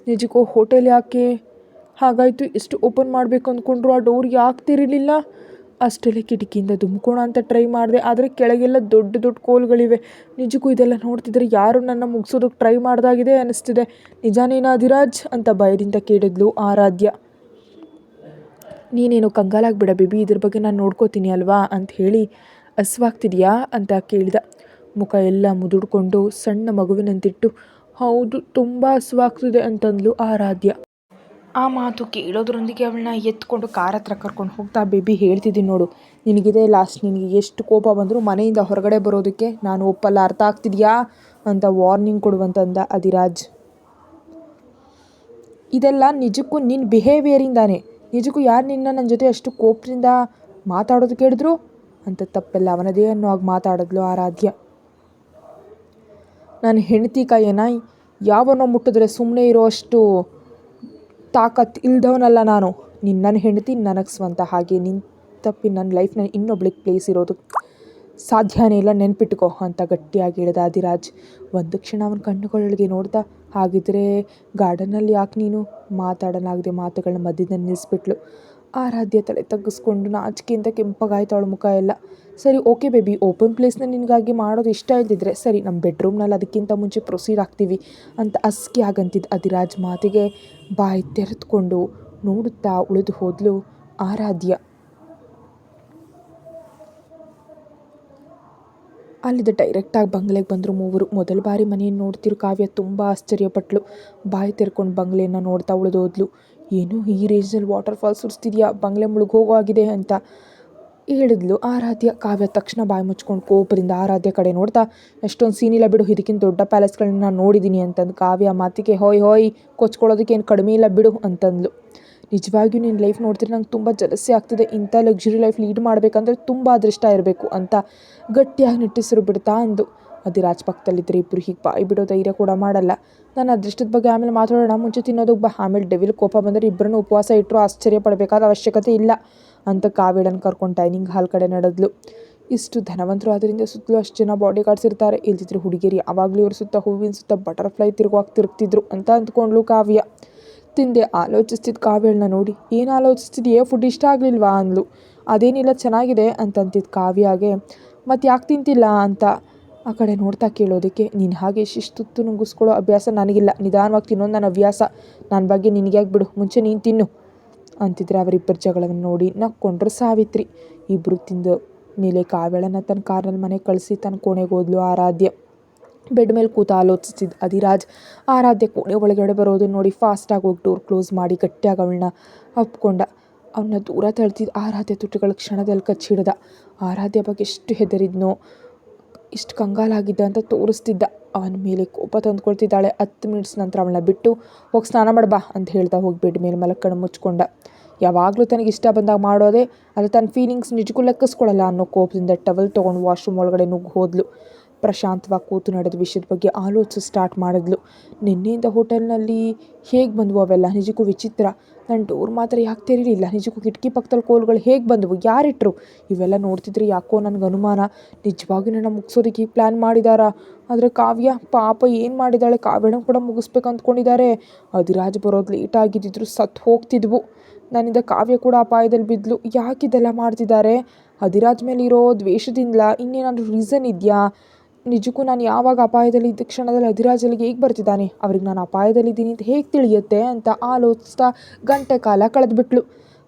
ನಿಜಕ್ಕೂ ಹೋಟೆಲ್ ಯಾಕೆ ಹಾಗಾಯಿತು? ಎಷ್ಟು ಓಪನ್ ಮಾಡಬೇಕು ಅಂದ್ಕೊಂಡ್ರು ಆ ಡೋರ್ ಯಾಕೆ ತೆರೀಲಿಲ್ಲ? ಅಷ್ಟರಲ್ಲೇ ಕಿಟಕಿಯಿಂದ ಧುಮ್ಕೋಣ ಅಂತ ಟ್ರೈ ಮಾಡಿದೆ, ಆದರೆ ಕೆಳಗೆಲ್ಲ ದೊಡ್ಡ ದೊಡ್ಡ ಕೋಲ್ಗಳಿವೆ. ನಿಜಕ್ಕೂ ಇದೆಲ್ಲ ನೋಡ್ತಿದ್ರೆ ಯಾರು ನನ್ನ ಮುಗಿಸೋದಕ್ಕೆ ಟ್ರೈ ಮಾಡ್ದಾಗಿದೆ ಅನ್ನಿಸ್ತಿದೆ. ನಿಜಾನೇನಾ ಅಧಿರಾಜ್ ಅಂತ ಭಯದಿಂದ ಕೇಳಿದ್ಲು ಆರಾಧ್ಯ. ನೀನೇನು ಕಂಗಾಲಾಗ್ಬಿಡ ಬೇಬಿ, ಇದ್ರ ಬಗ್ಗೆ ನಾನು ನೋಡ್ಕೋತೀನಿ ಅಲ್ವಾ ಅಂತ ಹೇಳಿ, ಹಸ್ವಾಗ್ತಿದೆಯಾ ಅಂತ ಕೇಳಿದ. ಮುಖ ಎಲ್ಲ ಮುದುಡ್ಕೊಂಡು ಸಣ್ಣ ಮಗುವಿನಂತಿಟ್ಟು, ಹೌದು ತುಂಬ ಹಸ್ವಾಗ್ತಿದೆ ಅಂತಂದ್ಲು ಆರಾಧ್ಯ. ಆ ಮಾತು ಕೇಳೋದ್ರೊಂದಿಗೆ ಅವಳನ್ನ ಎತ್ಕೊಂಡು ಕಾರ್ ಹತ್ರ ಕರ್ಕೊಂಡು ಹೋಗ್ತಾ, ಬೇಬಿ ಹೇಳ್ತಿದ್ದೀನಿ ನೋಡು, ನಿನಗಿದೆ ಲಾಸ್ಟ್, ನಿನಗೆ ಎಷ್ಟು ಕೋಪ ಬಂದರೂ ಮನೆಯಿಂದ ಹೊರಗಡೆ ಬರೋದಕ್ಕೆ ನಾನು ಒಪ್ಪಲ್ಲ, ಅರ್ಥ ಆಗ್ತಿದೆಯಾ ಅಂತ ವಾರ್ನಿಂಗ್ ಕೊಡುವಂತಂದ ಅಧಿರಾಜ್. ಇದೆಲ್ಲ ನಿಜಕ್ಕೂ ನಿನ್ನ ಬಿಹೇವಿಯರಿಂದಾನೆ. ನಿಜಕ್ಕೂ ಯಾರು ನನ್ನ ಜೊತೆ ಅಷ್ಟು ಕೋಪದಿಂದ ಮಾತಾಡೋದು ಕೇಳಿದ್ರು ಅಂತ ತಪ್ಪೆಲ್ಲ ಅವನದೇ ಅನ್ನೋ ಆಗ ಮಾತಾಡಿದ್ಲು ಆರಾಧ್ಯ. ನನ್ನ ಹೆಂಡತಿ ಕೈಯನ್ನ ಯಾವನೋ ಮುಟ್ಟಿದ್ರೆ ಸುಮ್ಮನೆ ಇರೋ ಅಷ್ಟು ತಾಕತ್ ಇಲ್ದವನಲ್ಲ ನಾನು. ನನ್ನ ಹೆಂಡತಿ ನನಗೆ ಸ್ವಂತ, ಹಾಗೆ ನಿನ್ನ ತಪ್ಪಿ ನನ್ನ ಲೈಫ್ನ ಇನ್ನೊಬ್ಳಿಗೆ ಪ್ಲೇಸ್ ಇರೋದು ಸಾಧ್ಯನೇ ಇಲ್ಲ, ನೆನ್ಪಿಟ್ಕೋ ಅಂತ ಗಟ್ಟಿಯಾಗಿ ಹೇಳಿದ ಅಧಿರಾಜ್. ಒಂದು ಕ್ಷಣ ಅವನ ಕಣ್ಣುಗಳೊಳಗೆ ನೋಡ್ತಾ, ಹಾಗಿದ್ರೆ ಗಾರ್ಡನಲ್ಲಿ ಯಾಕೆ ನೀನು ಮಾತಾಡಲಾಗದೆ ಮಾತುಗಳನ್ನ ಮಧ್ಯದಲ್ಲಿ ನಿಲ್ಲಿಸ್ಬಿಟ್ಲು. ಆರಾಧ್ಯ ತಲೆ ತಗ್ಗಿಸ್ಕೊಂಡು ನಾಚಿಕೆಯಿಂದ ಕೆಂಪಗಾಯ್ತು ಅವಳ ಮುಖ ಎಲ್ಲ. ಸರಿ ಓಕೆ ಬೇಬಿ, ಓಪನ್ ಪ್ಲೇಸ್ನ ನಿನಗಾಗಿ ಮಾಡೋದು ಇಷ್ಟ ಇಲ್ದಿದ್ರೆ ಸರಿ, ನಮ್ಮ ಬೆಡ್ರೂಮ್ನಲ್ಲಿ ಅದಕ್ಕಿಂತ ಮುಂಚೆ ಪ್ರೊಸೀಡ್ ಆಗ್ತೀವಿ ಅಂತ ಅಸ್ಕಿ ಆಗಂತಿದ್ದ ಅಧಿರಾಜ್ ಮಾತಿಗೆ ಬಾಯಿ ತೆರೆದುಕೊಂಡು ನೋಡುತ್ತಾ ಉಳಿದು ಹೋದ್ಲು ಆರಾಧ್ಯ. ಅಲ್ಲಿದ್ದ ಡೈರೆಕ್ಟಾಗಿ ಬಂಗ್ಲೆಗೆ ಬಂದರು ಮೂವರು. ಮೊದಲ ಬಾರಿ ಮನೆಯನ್ನು ನೋಡ್ತಿರೋ ಕಾವ್ಯ ತುಂಬ ಆಶ್ಚರ್ಯಪಟ್ಲು. ಬಾಯಿ ತೆರ್ಕೊಂಡು ಬಂಗ್ಲೆಯನ್ನು ನೋಡ್ತಾ ಉಳಿದೋದ್ಲು. ಏನು ಈ ರೇಂಜಲ್ಲಿ ವಾಟರ್ ಫಾಲ್ಸ್ ಸುರಿಸ್ತಿದ್ಯಾ, ಬಂಗ್ಲೆ ಮುಳುಗೋಗೋ ಆಗಿದೆ ಅಂತ ಹೇಳಿದ್ಲು ಆರಾಧ್ಯ. ಕಾವ್ಯ ತಕ್ಷಣ ಬಾಯಿ ಮುಚ್ಕೊಂಡು ಕೋಪದಿಂದ ಆರಾಧ್ಯ ಕಡೆ ನೋಡ್ತಾ, ಅಷ್ಟೊಂದು ಸೀನಿಲ್ಲ ಬಿಡು, ಇದಕ್ಕಿಂತ ದೊಡ್ಡ ಪ್ಯಾಲೇಸ್ಗಳನ್ನ ನಾನು ನೋಡಿದ್ದೀನಿ ಅಂತಂದು ಕಾವ್ಯ ಮಾತಿಗೆ ಹೋಯ್ ಕೊಚ್ಕೊಳ್ಳೋದಕ್ಕೇನು ಕಡಿಮೆ ಇಲ್ಲ ಬಿಡು ಅಂತಂದ್ಲು. ನಿಜವಾಗಿಯೂ ನಿನ್ನ ಲೈಫ್ ನೋಡ್ತಿದ್ರೆ ನಂಗೆ ತುಂಬ ಜಲಸ್ಸಿ ಆಗ್ತಿದೆ. ಇಂಥ ಲಕ್ಸುರಿ ಲೈಫ್ ಲೀಡ್ ಮಾಡಬೇಕಂದ್ರೆ ತುಂಬ ಅದೃಷ್ಟ ಇರಬೇಕು ಅಂತ ಗಟ್ಟಿಯಾಗಿ ನಿಟ್ಟುಸಿರು ಬಿಡ್ತಾ ಅಂದು. ಅಧಿರಾಜ್ ಪಕ್ಕದಲ್ಲಿದ್ದರೆ ಇಬ್ಬರು ಹೀಗೆ ಬಾಯಿ ಬಿಡೋ ಧೈರ್ಯ ಕೂಡ ಮಾಡಲ್ಲ. ನನ್ನ ಅದೃಷ್ಟದ ಬಗ್ಗೆ ಆಮೇಲೆ ಮಾತಾಡೋಣ, ಮುಂಚೆ ತಿನ್ನೋದಕ್ಕೆ ಬಾ. ಆಮೇಲೆ ಡೆವಿಲ್ ಕೋಪ ಬಂದರೆ ಇಬ್ಬರನ್ನು ಉಪವಾಸ ಇಟ್ಟರು ಆಶ್ಚರ್ಯ ಪಡಬೇಕಾದ ಅವಶ್ಯಕತೆ ಇಲ್ಲ ಅಂತ ಕಾವ್ಯಳನ್ನು ಕರ್ಕೊಂಡು ಡೈನಿಂಗ್ ಹಾಲ್ ಕಡೆ ನಡೆದ್ಲು. ಇಷ್ಟು ಧನವಂತರು ಅದರಿಂದ ಸುತ್ತಲೂ ಅಷ್ಟು ಜನ ಬಾಡಿ ಗಾರ್ಡ್ಸ್ ಇರ್ತಾರೆ, ಇಲ್ದಿದ್ರೆ ಹುಡುಗಿಯರು ಯಾವಾಗಲೂ ಇವ್ರ ಸುತ್ತ ಹೂವಿನ ಸುತ್ತ ಬಟರ್ಫ್ಲೈ ತಿರುಗ್ತಿದ್ರು ಅಂತ ಅಂದ್ಕೊಂಡ್ಲು ಕಾವ್ಯ. ತಿಂದೆ ಆಲೋಚಿಸ್ತಿದ್ದು ಕಾವ್ಯಳನ್ನ ನೋಡಿ, ಏನು ಆಲೋಚಿಸ್ತಿದೆಯೇ, ಫುಡ್ ಇಷ್ಟ ಆಗಲಿಲ್ವಾ ಅಂದ್ಲು. ಅದೇನಿಲ್ಲ ಚೆನ್ನಾಗಿದೆ ಅಂತಂತಿದ್ದು ಕಾವ್ಯಾಗೆ. ಮತ್ತು ಯಾಕೆ ತಿಂತಿಲ್ಲ ಅಂತ ಆ ಕಡೆ ನೋಡ್ತಾ ಕೇಳೋದಕ್ಕೆ, ನೀನು ಹಾಗೆ ಶಿಸ್ತುತ್ತು ನುಗ್ಗಿಸ್ಕೊಳ್ಳೋ ಅಭ್ಯಾಸ ನನಗಿಲ್ಲ, ನಿಧಾನವಾಗಿ ತಿನ್ನೋದು ನನ್ನ ಹವ್ಯಾಸ, ನನ್ನ ಬಗ್ಗೆ ನಿನಗ್ಯಾಕೆ ಬಿಡು, ಮುಂಚೆ ನೀನು ತಿನ್ನು ಅಂತಿದ್ರೆ ಅವರಿಬ್ಬರ ಜಗಳವನ್ನು ನೋಡಿ ನಕ್ಕೊಂಡ್ರು ಸಾವಿತ್ರಿ. ಇಬ್ಬರು ತಿಂದ ಮೇಲೆ ಕಾವ್ಯಳನ್ನು ತನ್ನ ಕಾರ್ನಲ್ಲಿ ಮನೆಗೆ ಕಳಿಸಿ ತನ್ನ ಕೋಣೆಗೆ ಹೋದ್ಲು ಆರಾಧ್ಯ. ಬೆಡ್ ಮೇಲೆ ಕೂತ ಆಲೋಚಿಸಿದ್ದು ಅಧಿರಾಜ್ ಆರಾಧ್ಯ ಕೋಣೆ ಒಳಗಡೆ ಬರೋದನ್ನು ನೋಡಿ ಫಾಸ್ಟಾಗಿ ಹೋಗಿ ಡೋರ್ ಕ್ಲೋಸ್ ಮಾಡಿ ಗಟ್ಟಿಯಾಗಿ ಅವಳನ್ನ ಅಪ್ಕೊಂಡ. ಅವನ್ನ ದೂರ ತಳ್ತಿದ್ದು ಆರಾಧ್ಯ ತುಟಿಗಳ ಕ್ಷಣದಲ್ಲಿ ಕಚ್ಚಿಡ್ದ. ಆರಾಧ್ಯ ಬಗ್ಗೆ ಎಷ್ಟು ಹೆದರಿದ್ನೋ, ಇಷ್ಟು ಕಂಗಾಲಾಗಿದ್ದ ಅಂತ ತೋರಿಸ್ತಿದ್ದ. ಅವನ ಮೇಲೆ ಕೋಪ ತಂದ್ಕೊಳ್ತಿದ್ದಾಳೆ. 10 ಮಿನಿಟ್ಸ್ ನಂತರ ಅವಳನ್ನ ಬಿಟ್ಟು ಹೋಗಿ ಸ್ನಾನ ಮಾಡಬಾ ಅಂತ ಹೇಳ್ತಾ ಹೋಗಿ ಬೆಡ್ ಮೇಲೆ ಮಲಕ್ಕಣ್ಣು ಮುಚ್ಕೊಂಡ. ಯಾವಾಗಲೂ ತನಗೆ ಇಷ್ಟ ಬಂದಾಗ ಮಾಡೋದೇ, ಅದು ತನ್ನ ಫೀಲಿಂಗ್ಸ್ ನಿಜಕ್ಕೂ ಲೆಕ್ಕಿಸ್ಕೊಳ್ಳಲ್ಲ ಅನ್ನೋ ಕೋಪದಿಂದ ಟವಲ್ ತೊಗೊಂಡು ವಾಶ್ರೂಮ್ ಒಳಗಡೆ ನುಗ್ಗಿ ಹೋದ್ಲು. ಪ್ರಶಾಂತವಾಗಿ ಕೂತು ನಡೆದ ವಿಷಯದ ಬಗ್ಗೆ ಆಲೋಚಿಸಿ ಸ್ಟಾರ್ಟ್ ಮಾಡಿದ್ಲು. ನಿನ್ನೆಯಿಂದ ಹೋಟೆಲ್ನಲ್ಲಿ ಹೇಗೆ ಬಂದವು ಅವೆಲ್ಲ, ನಿಜಕ್ಕೂ ವಿಚಿತ್ರ. ನನ್ನ ಡೋರ್ ಮಾತ್ರ ಯಾಕೆ ತೆರೀಲಿಲ್ಲ, ನಿಜಕ್ಕೂ ಕಿಟಕಿ ಪಕ್ಕದಲ್ಲಿ ಕೋಲ್ಗಳು ಹೇಗೆ ಬಂದವು, ಯಾರಿಟ್ರು, ಇವೆಲ್ಲ ನೋಡ್ತಿದ್ರೆ ಯಾಕೋ ನನಗೆ ಅನುಮಾನ. ನಿಜವಾಗಿ ನನ್ನ ಮುಗಿಸೋದಕ್ಕೆ ಪ್ಲ್ಯಾನ್ ಮಾಡಿದಾರಾ? ಆದರೆ ಕಾವ್ಯ ಪಾಪ ಏನು ಮಾಡಿದ್ದಾಳೆ, ಕಾವ್ಯನ ಕೂಡ ಮುಗಿಸ್ಬೇಕು ಅಂದ್ಕೊಂಡಿದ್ದಾರೆ. ಅಧಿರಾಜ್ ಬರೋದು ಲೇಟ್ ಆಗಿದ್ದಿದ್ರು ಸತ್ತು ಹೋಗ್ತಿದ್ವು. ನನ್ನಿಂದ ಕಾವ್ಯ ಕೂಡ ಅಪಾಯದಲ್ಲಿ ಬಿದ್ಲು. ಯಾಕಿದೆಲ್ಲ ಮಾಡ್ತಿದ್ದಾರೆ? ಅಧಿರಾಜ್ ಮೇಲೆ ಇರೋ ದ್ವೇಷದಿಂದಲ, ಇನ್ನೇನಾದರೂ ರೀಸನ್ ಇದೆಯಾ? ನಿಜಕ್ಕೂ ನಾನು ಯಾವಾಗ ಅಪಾಯದಲ್ಲಿ ಇದ್ದ ಕ್ಷಣದಲ್ಲಿ ಅಧಿರಾಜ್ ಅಲ್ಲಿಗೆ ಹೇಗೆ ಬರ್ತಿದ್ದಾನೆ, ಅವ್ರಿಗೆ ನಾನು ಅಪಾಯದಲ್ಲಿದ್ದೀನಿ ಅಂತ ಹೇಗೆ ತಿಳಿಯುತ್ತೆ ಅಂತ ಆಲೋಚಿಸ್ತಾ ಗಂಟೆ ಕಾಲ ಕಳೆದ್ಬಿಟ್ಲು.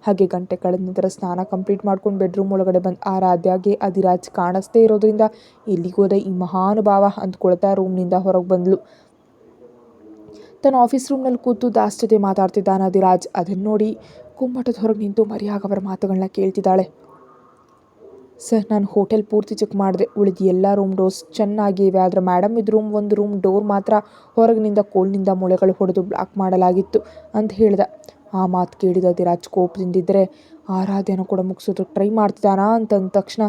ಹಾಗೆ ಗಂಟೆ ಕಳೆದ ನಂತರ ಸ್ನಾನ ಕಂಪ್ಲೀಟ್ ಮಾಡ್ಕೊಂಡು ಬೆಡ್ರೂಮ್ ಒಳಗಡೆ ಬಂದು ಆರಾಧ್ಯಾಗೆ ಅಧಿರಾಜ್ ಕಾಣಿಸ್ದೇ ಇರೋದ್ರಿಂದ ಎಲ್ಲಿಗೋದೆ ಈ ಮಹಾನುಭಾವ ಅಂದ್ಕೊಳ್ತಾ ರೂಮ್ನಿಂದ ಹೊರಗೆ ಬಂದ್ಲು. ತನ್ನ ಆಫೀಸ್ ರೂಮ್ನಲ್ಲಿ ಕೂತು ದಾಸ್ ಜೊತೆ ಮಾತಾಡ್ತಿದ್ದಾನೆ ಅಧಿರಾಜ್. ಅದನ್ನು ನೋಡಿ ಕುಮ್ಮಟದ ಹೊರಗೆ ನಿಂತು ಮರ್ಯಾಗ ಅವರ ಮಾತುಗಳನ್ನ ಕೇಳ್ತಿದ್ದಾಳೆ. ಸರ್, ನಾನು ಹೋಟೆಲ್ ಪೂರ್ತಿ ಚೆಕ್ ಮಾಡಿದೆ, ಉಳಿದ ಎಲ್ಲ ರೂಮ್ ಡೋರ್ಸ್ ಚೆನ್ನಾಗಿವೆ. ಆದರೆ ಮೇಡಮ್ ಇದು ಒಂದು ರೂಮ್ ಡೋರ್ ಮಾತ್ರ ಹೊರಗಿನಿಂದ ಕೋಲ್ನಿಂದ ಮೊಳೆಗಳು ಹೊಡೆದು ಬ್ಲಾಕ್ ಮಾಡಲಾಗಿತ್ತು ಅಂತ ಹೇಳ್ದ. ಆ ಮಾತು ಕೇಳಿದ ಅಧಿರಾಜ್ ಕೋಪದಿಂದಿದ್ದರೆ ಆರಾಧ್ಯನ ಕೂಡ ಮುಗಿಸೋದಕ್ಕೆ ಟ್ರೈ ಮಾಡ್ತಿದ್ದಾನಾ ಅಂತಂದ ತಕ್ಷಣ,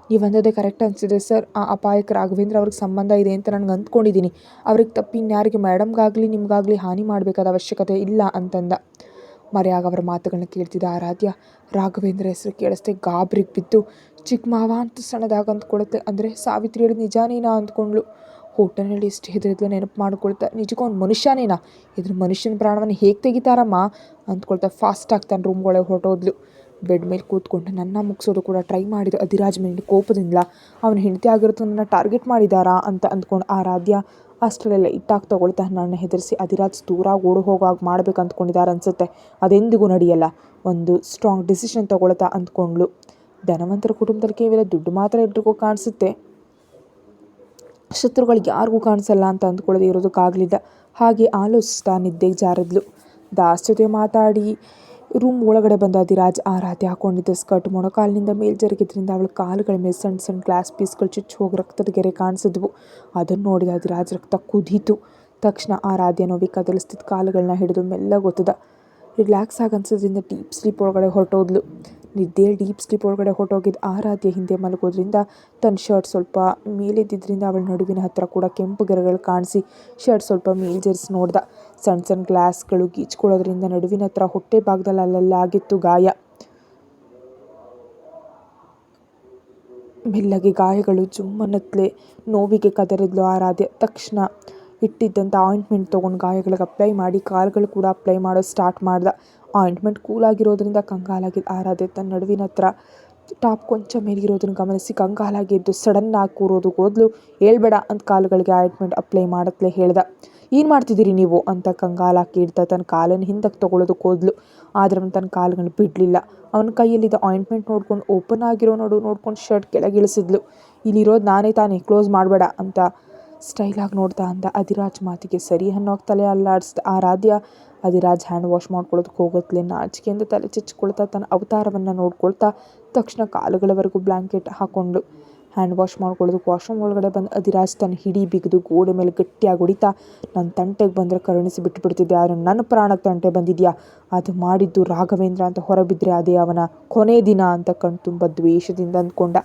ನೀವು ಅಂದದೇ ಕರೆಕ್ಟ್ ಅನಿಸಿದೆ ಸರ್. ಆ ಅಪಾಯಕ್ಕೆ ರಾಘವೇಂದ್ರ ಅವ್ರಿಗೆ ಸಂಬಂಧ ಇದೆ ಅಂತ ನನಗೆ ಅಂದ್ಕೊಂಡಿದ್ದೀನಿ. ಅವ್ರಿಗೆ ತಪ್ಪಿನ್ಯಾರಿಗೆ ಮೇಡಮ್ಗಾಗಲಿ ನಿಮಗಾಗಲಿ ಹಾನಿ ಮಾಡಬೇಕಾದ ಅವಶ್ಯಕತೆ ಇಲ್ಲ ಅಂತಂದ. ಮರೆಯಾಗ ಅವರ ಮಾತುಗಳನ್ನ ಕೇಳ್ತಿದ್ದ ಆರಾಧ್ಯ ರಾಘವೇಂದ್ರ ಹೆಸರು ಕೇಳಿಸ್ದೆ ಗಾಬರಿಗೆ ಬಿದ್ದು, ಚಿಕ್ಕ ಮಾವ ಅಂತ ಸಣ್ಣದಾಗ ಅಂದ್ಕೊಳುತ್ತೆ, ಅಂದರೆ ಸಾವಿತ್ರಿ ಹೇಳಿದ ನಿಜಾನೇನಾ ಅಂದ್ಕೊಂಡ್ಳು. ಹೋಟೆಲ್ನಲ್ಲಿ ಎಷ್ಟು ಹೆದರಿದ್ಲು ನೆನಪು ಮಾಡ್ಕೊಳ್ತಾ, ನಿಜಕ್ಕೂ ಅವ್ನು ಮನುಷ್ಯನೇನಾ, ಇದ್ರ ಮನುಷ್ಯನ ಪ್ರಾಣವನ್ನು ಹೇಗೆ ತೆಗಿತಾರಮ್ಮ ಅಂದ್ಕೊಳ್ತಾ ಫಾಸ್ಟಾಗಿ ತನ್ನ ರೂಮ್ಗೊಳಗೆ ಹೊರಟೋದ್ಲು. ಬೆಡ್ ಮೇಲೆ ಕೂತ್ಕೊಂಡು ನನ್ನ ಮುಗಿಸೋದು ಕೂಡ ಟ್ರೈ ಮಾಡಿದ ಅಧಿರಾಜ್ ಮೇಲೆ ಕೋಪದಿಂದ ಅವನ ಹೆಂಡತಿ ಆಗಿರೋದು ನನ್ನ ಟಾರ್ಗೆಟ್ ಮಾಡಿದಾರಾ ಅಂತ ಅಂದ್ಕೊಂಡು ಆರಾಧ್ಯ ಅಷ್ಟರಲ್ಲೇ ಲೈಟಾಗಿ ತೊಗೊಳ್ತಾ ನನ್ನ ಹೆದರಿಸಿ ಅಧಿರಾಜ್ ದೂರ ಓಡು ಹೋಗೋಗಿ ಮಾಡ್ಬೇಕು ಅಂದ್ಕೊಂಡಿದ್ದಾರೆ ಅನಿಸುತ್ತೆ, ಅದೆಂದಿಗೂ ನಡೆಯಲ್ಲ, ಒಂದು ಸ್ಟ್ರಾಂಗ್ ಡಿಸಿಷನ್ ತೊಗೊಳ್ತಾ ಅಂದ್ಕೊಂಡ್ಳು. ಧನವಂತರ ಕುಟುಂಬದಲ್ಲಿ ಕೇವಲ ದುಡ್ಡು ಮಾತ್ರ ಎಲ್ರಿಗೂ ಕಾಣಿಸುತ್ತೆ, ಶತ್ರುಗಳಿಗೆ ಯಾರಿಗೂ ಕಾಣಿಸಲ್ಲ ಅಂತ ಅಂದ್ಕೊಳ್ಳದೆ ಇರೋದಕ್ಕಾಗಲಿಲ್ಲ. ಹಾಗೆ ಆಲೋಚಿಸ್ತಾ ನಿದ್ದೆಗೆ ಜಾರಿದ್ಲು. ದಾಸ್ ಜೊತೆ ಮಾತಾಡಿ ರೂಮ್ ಒಳಗಡೆ ಬಂದ ಅಧಿರಾಜ್ ಆರಾಧ್ಯ ಹಾಕೊಂಡಿದ್ದ ಸ್ಕರ್ಟ್ ಮೊಣಕಾಲಿನಿಂದ ಮೇಲ್ಜರುಗಿದ್ರಿಂದ ಅವಳ ಕಾಲುಗಳ ಮೇಲೆ ಸಣ್ಣ ಸಣ್ಣ ಗ್ಲಾಸ್ ಪೀಸ್ಗಳು ಚುಚ್ಚಿ ಹೋಗಿ ರಕ್ತದ ಗೆರೆ ಕಾಣಿಸಿದ್ವು. ಅದನ್ನು ನೋಡಿದ ಅಧಿರಾಜ್ ರಕ್ತ ಕುದೀತು. ತಕ್ಷಣ ಆರಾಧ್ಯ ನೋವಿ ಕದಲಿಸ್ತಿದ್ದ ಕಾಲುಗಳನ್ನ ಹಿಡಿದು ಮೆಲ್ಲಗೊತ್ತದ. ರಿಲ್ಯಾಕ್ಸ್ ಆಗಿ ಅನ್ಸೋದ್ರಿಂದ ಡೀಪ್ ಸ್ಲೀಪ್ ಒಳಗಡೆ ಹೊರಟೋದ್ಲು. ನಿದ್ದೆಯಲ್ಲಿ ಡೀಪ್ ಸ್ಲೀಪ್ ಒಳಗಡೆ ಹೊರಟೋಗಿದ್ದ ಆರಾಧ್ಯ ಹಿಂದೆ ಮಲಗೋದ್ರಿಂದ ತನ್ನ ಶರ್ಟ್ ಸ್ವಲ್ಪ ಮೇಲಿದ್ದಿದ್ದರಿಂದ ಅವಳ ನಡುವಿನ ಹತ್ತಿರ ಕೂಡ ಕೆಂಪು ಗೆರೆಗಳು ಕಾಣಿಸಿ ಶರ್ಟ್ ಸ್ವಲ್ಪ ಮೇಲ್ಜರಿಸಿ ನೋಡ್ದ. ಸಣ್ಣ ಸಣ್ಣ ಗ್ಲಾಸ್ಗಳು ಗೀಚ್ಕೊಳ್ಳೋದ್ರಿಂದ ನಡುವಿನ ಹತ್ರ ಹೊಟ್ಟೆ ಭಾಗದಲ್ಲಿ ಅಲ್ಲೆಲ್ಲ ಆಗಿತ್ತು ಗಾಯ. ಮೆಲ್ಲಗೆ ಗಾಯಗಳು ಜುಮ್ಮನ್ನತ್ಲೆ ನೋವಿಗೆ ಕದರಿದ್ಲು ಆರಾಧ್ಯ. ತಕ್ಷಣ ಇಟ್ಟಿದ್ದಂಥ ಆಯಿಂಟ್ಮೆಂಟ್ ತೊಗೊಂಡು ಗಾಯಗಳಿಗೆ ಅಪ್ಲೈ ಮಾಡಿ ಕಾಲುಗಳು ಕೂಡ ಅಪ್ಲೈ ಮಾಡೋದು ಸ್ಟಾರ್ಟ್ ಮಾಡ್ದ. ಆಯಿಂಟ್ಮೆಂಟ್ ಕೂಲಾಗಿರೋದ್ರಿಂದ ಕಂಗಾಲಾಗಿದ್ದ ಆರಾಧ್ಯ ತನ್ನ ನಡುವಿನ ಹತ್ರ ಟಾಪ್ ಕೊಂಚ ಮೇಲಿರೋದನ್ನು ಗಮನಿಸಿ ಕಂಗಾಲಾಗಿ ಎದ್ದು ಸಡನ್ನಾಗಿ ಕೂರೋದಕ್ಕೆ ಹೋದ್ಲು. ಹೇಳ್ಬೇಡ ಅಂತ ಕಾಲುಗಳಿಗೆ ಆಯಿಂಟ್ಮೆಂಟ್ ಅಪ್ಲೈ ಮಾಡತ್ಲೇ ಹೇಳ್ದ. ಏನು ಮಾಡ್ತಿದ್ದೀರಿ ನೀವು ಅಂತ ಕಂಗಾಲಾಗಿ ಕೇಳ್ತಾ ತನ್ನ ಕಾಲನ್ನು ಹಿಂದಕ್ಕೆ ತೊಗೊಳೋದಕ್ಕೆ ಹೋದ್ಲು. ಆದರೆ ಅವನು ತನ್ನ ಕಾಲುಗಳು ಬಿಡಲಿಲ್ಲ. ಅವನ ಕೈಯಲ್ಲಿದ್ದ ಆಯಿಂಟ್ಮೆಂಟ್ ನೋಡ್ಕೊಂಡು ಓಪನ್ ಆಗಿರೋ ನೋಡ್ಕೊಂಡು ಶರ್ಟ್ ಕೆಳಗಿಳಿಸಿದ್ಲು. ಇಲ್ಲಿರೋದು ನಾನೇ ತಾನೇ, ಕ್ಲೋಸ್ ಮಾಡಬೇಡ ಅಂತ ಸ್ಟೈಲಾಗಿ ನೋಡ್ತಾ ಅಂದ. ಅಧಿರಾಜ್ ಮಾತಿಗೆ ಸರಿ ಅನ್ನೋಗಿ ತಲೆ ಅಲ್ಲಾಡಿಸ್ದ ಆರಾಧ್ಯ. ಅಧಿರಾಜ್ ಹ್ಯಾಂಡ್ ವಾಶ್ ಮಾಡ್ಕೊಳ್ಳೋದಕ್ಕೆ ಹೋಗೋತ್ಲೆ ನಾಚಿಕೆಯಿಂದ ತಲೆ ಚಚ್ಕೊಳ್ತಾ ತನ್ನ ಅವತಾರವನ್ನು ನೋಡ್ಕೊಳ್ತಾ ತಕ್ಷಣ ಕಾಲುಗಳವರೆಗೂ ಬ್ಲ್ಯಾಂಕೆಟ್ ಹಾಕ್ಕೊಂಡು ಹ್ಯಾಂಡ್ ವಾಶ್ ಮಾಡ್ಕೊಳ್ಳೋದಕ್ಕೆ ವಾಶ್ರೂಮ್ ಒಳಗಡೆ ಬಂದು ಅಧಿರಾಜ್ ತನ್ನ ಹಿಡಿ ಬಿಗಿದು ಗೋಡೆ ಮೇಲೆ ಗಟ್ಟಿಯಾಗಿ ಹೊಡಿತಾ, ನನ್ನ ತಂಟೆಗೆ ಬಂದರೆ ಕರುಣಿಸಿ ಬಿಟ್ಟುಬಿಡ್ತಿದ್ದೆ, ಆದರೆ ನನ್ನ ಪ್ರಾಣಕ್ಕೆ ತಂಟೆ ಬಂದಿದೆಯಾ, ಅದು ಮಾಡಿದ್ದು ರಾಘವೇಂದ್ರ ಅಂತ ಹೊರಬಿದ್ದರೆ ಅದೇ ಅವನ ಕೊನೆ ದಿನ ಅಂತ ಕಣ್ ತುಂಬ ದ್ವೇಷದಿಂದ ಅಂದ್ಕೊಂಡ.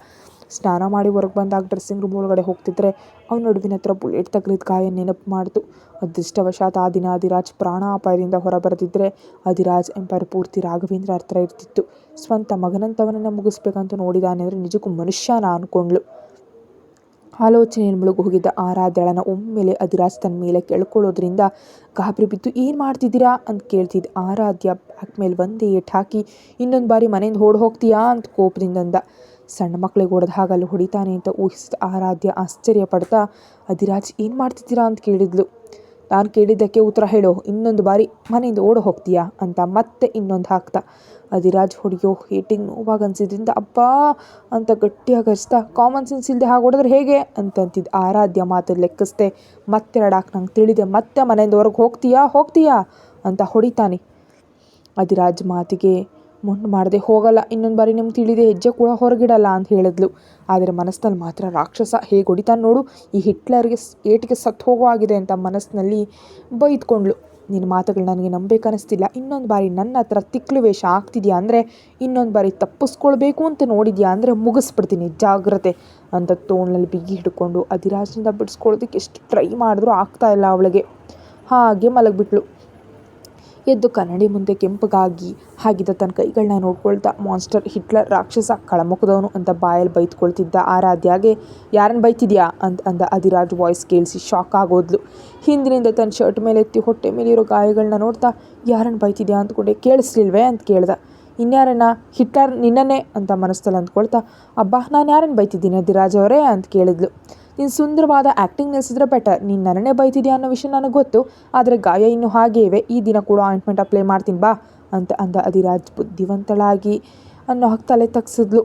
ಸ್ನಾನ ಮಾಡಿ ಹೊರಗೆ ಬಂದಾಗ ಡ್ರೆಸ್ಸಿಂಗ್ ರೂಮ್ ಒಳಗಡೆ ಹೋಗ್ತಿದ್ರೆ ಅವ್ನ ನಡುವಿನ ಹತ್ರ ಬುಲೆಟ್ ತಗಲಿದ ಗಾಯ ನೆನಪು ಮಾಡಿತು. ಅದೃಷ್ಟವಶಾತ್ ಆ ದಿನ ಅಧಿರಾಜ್ ಪ್ರಾಣಾಪಾಯದಿಂದ ಹೊರಬರೆದಿದ್ದರೆ ಅಧಿರಾಜ್ ಎಂಪೈರ್ ಪೂರ್ತಿ ರಾಘವೇಂದ್ರ ಹತ್ರ ಇರ್ತಿತ್ತು. ಸ್ವಂತ ಮಗನಂತವನನ್ನು ಮುಗಿಸ್ಬೇಕಂತ ನೋಡಿದಾನೆ ಅಂದರೆ ನಿಜಕ್ಕೂ ಮನುಷ್ಯನ ಅಂದ್ಕೊಂಡ್ಳು. ಆಲೋಚನೆಯಲ್ಲಿ ಮುಳುಗು ಹೋಗಿದ್ದ ಆರಾಧ್ಯಳನ ಒಮ್ಮೆಲೆ ಅಧಿರಾಜ್ ತನ್ನ ಮೇಲೆ ಕೆಳ್ಕೊಳ್ಳೋದ್ರಿಂದ ಗಾಬರಿ ಬಿದ್ದು ಏನು ಮಾಡ್ತಿದ್ದೀರಾ ಅಂತ ಕೇಳ್ತಿದ್ದ. ಆರಾಧ್ಯ ಬ್ಯಾಕ್ ಮೇಲೆ ಒಂದೇ ಏಟು ಹಾಕಿ ಇನ್ನೊಂದು ಬಾರಿ ಮನೆಯಿಂದ ಓಡ್ ಹೋಗ್ತೀಯಾ ಅಂತ ಕೋಪದಿಂದ ಅಂದ. ಸಣ್ಣ ಮಕ್ಕಳಿಗೆ ಹೊಡೆದ ಹಾಗಲ್ಲಿ ಹೊಡಿತಾನೆ ಅಂತ ಊಹಿಸಿದ ಆರಾಧ್ಯ ಆಶ್ಚರ್ಯ ಪಡ್ತಾ ಅಧಿರಾಜ್ ಏನು ಮಾಡ್ತಿದ್ದೀರಾ ಅಂತ ಕೇಳಿದ್ಲು. ನಾನು ಕೇಳಿದ್ದಕ್ಕೆ ಉತ್ತರ ಹೇಳೋ, ಇನ್ನೊಂದು ಬಾರಿ ಮನೆಯಿಂದ ಓಡ ಹೋಗ್ತೀಯಾ ಅಂತ ಮತ್ತೆ ಇನ್ನೊಂದು ಹಾಕ್ತಾ. ಅಧಿರಾಜ್ ಹೊಡೆಯೋ ಹೇಟಿಂಗ್ ನೋವಾಗಿ ಅನಿಸಿದ್ರಿಂದ ಅಬ್ಬಾ ಅಂತ ಗಟ್ಟಿಯಾಗಿ ಹಚ್ತಾ, ಕಾಮನ್ ಸೆನ್ಸ್ ಇಲ್ಲದೆ ಹಾಗೆ ಹೊಡೆದ್ರೆ ಹೇಗೆ ಅಂತಂತಿದ್ದು. ಆರಾಧ್ಯ ಮಾತು ಲೆಕ್ಕಿಸ್ದೆ ಮತ್ತೆ ಲಡಾಕ್ ನಂಗೆ ತಿಳಿದೆ, ಮತ್ತೆ ಮನೆಯಿಂದ ಹೊರಗೆ ಹೋಗ್ತೀಯಾ ಅಂತ ಹೊಡಿತಾನೆ. ಅಧಿರಾಜ್ ಮಾತಿಗೆ ಮೊಂಡು ಮಾಡದೆ ಹೋಗಲ್ಲ, ಇನ್ನೊಂದು ಬಾರಿ ನಿಮ್ಗೆ ತಿಳಿದೆ ಹೆಜ್ಜೆ ಕೂಡ ಹೊರಗಿಡಲ್ಲ ಅಂತ ಹೇಳಿದ್ಲು. ಆದರೆ ಮನಸ್ಸಿನಲ್ಲಿ ಮಾತ್ರ ರಾಕ್ಷಸ ಹೇಗೆ ಹೊಡಿತಾನೆ ನೋಡು, ಈ ಹಿಟ್ಲರ್ಗೆ ಏಟಿಗೆ ಸತ್ತು ಹೋಗೋ ಆಗಿದೆ ಅಂತ ಮನಸ್ಸಿನಲ್ಲಿ ಬೈದ್ಕೊಂಡ್ಳು. ನಿನ್ನ ಮಾತುಗಳು ನನಗೆ ನಂಬೇಕನ್ನಿಸ್ತಿಲ್ಲ, ಇನ್ನೊಂದು ಬಾರಿ ನನ್ನ ಹತ್ರ ತಿಕ್ಲು ವೇಷ ಆಗ್ತಿದ್ಯಾ ಅಂದರೆ, ಇನ್ನೊಂದು ಬಾರಿ ತಪ್ಪಿಸ್ಕೊಳ್ಬೇಕು ಅಂತ ನೋಡಿದ್ಯಾ ಅಂದರೆ ಮುಗಿಸ್ಬಿಡ್ತೀನಿ, ಜಾಗ್ರತೆ ಅಂತ ತೋಳ್ನಲ್ಲಿ ಬಿಗಿ ಹಿಡ್ಕೊಂಡು ಅಧಿರಾಜ್ನಿಂದ ಬಿಡಿಸ್ಕೊಳ್ಳೋದಕ್ಕೆ ಎಷ್ಟು ಟ್ರೈ ಮಾಡಿದ್ರೂ ಆಗ್ತಾ ಇಲ್ಲ ಅವಳಿಗೆ. ಹಾಗೆ ಮಲಗಿಬಿಟ್ಲು. ಎದ್ದು ಕನ್ನಡಿ ಮುಂದೆ ಕೆಂಪಗಾಗಿ ಹಾಗಿದ್ದ ತನ್ನ ಕೈಗಳನ್ನ ನೋಡ್ಕೊಳ್ತಾ ಮಾನ್ಸ್ಟರ್, ಹಿಟ್ಲರ್, ರಾಕ್ಷಸ, ಕಳಮುಖದವನು ಅಂತ ಬಾಯಲ್ಲಿ ಬೈದ್ಕೊಳ್ತಿದ್ದ ಆರಾಧ್ಯಾಗೆ ಯಾರನ್ನು ಬೈತಿದ್ಯಾ ಅಂತ ಅಂದ. ಅಧಿರಾಜ್ ವಾಯ್ಸ್ ಕೇಳಿಸಿ ಶಾಕ್ ಆಗೋದ್ಲು. ಹಿಂದಿನಿಂದ ತನ್ನ ಶರ್ಟ್ ಮೇಲೆ ಎತ್ತಿ ಹೊಟ್ಟೆ ಮೇಲಿರೋ ಗಾಯಗಳನ್ನ ನೋಡ್ತಾ ಯಾರನ್ನು ಬೈತಿದ್ಯಾ ಅಂದ್ಕೊಂಡೆ, ಕೇಳಿಸ್ಲಿಲ್ವೇ ಅಂತ ಕೇಳ್ದ. ಇನ್ಯಾರನ್ನ, ಹಿಟ್ಲರ್ ನಿನ್ನನ್ನೇ ಅಂತ ಮನಸ್ಸಲ್ಲಿ ಅಂದ್ಕೊಳ್ತಾ, ಅಬ್ಬಾ ನಾನು ಯಾರನ್ನು ಬೈತಿದ್ದೀನಿ ಅಧಿರಾಜ್ ಅವರೇ ಅಂತ ಕೇಳಿದ್ಲು. ನೀನು ಸುಂದರವಾದ ಆ್ಯಕ್ಟಿಂಗ್ ನಿಲ್ಲಿಸಿದ್ರೆ ಬೆಟರ್, ನೀನು ನನ್ನನ್ನೇ ಬೈತಿದ್ಯಾ ಅನ್ನೋ ವಿಷಯ ನನಗೆ ಗೊತ್ತು, ಆದರೆ ಗಾಯ ಇನ್ನೂ ಹಾಗೇ ಇವೆ, ಈ ದಿನ ಕೂಡ ಆಯಿಂಟ್ಮೆಂಟ್ ಅಪ್ಲೈ ಮಾಡ್ತೀನಿ ಬಾ ಅಂತ ಅಂದ. ಅಧಿರಾಜ್ ಬುದ್ಧಿವಂತಳಾಗಿ ಅನ್ನೋ ಹಾಗೆ ತಲೆ ತಗ್ಸಿದ್ಲು.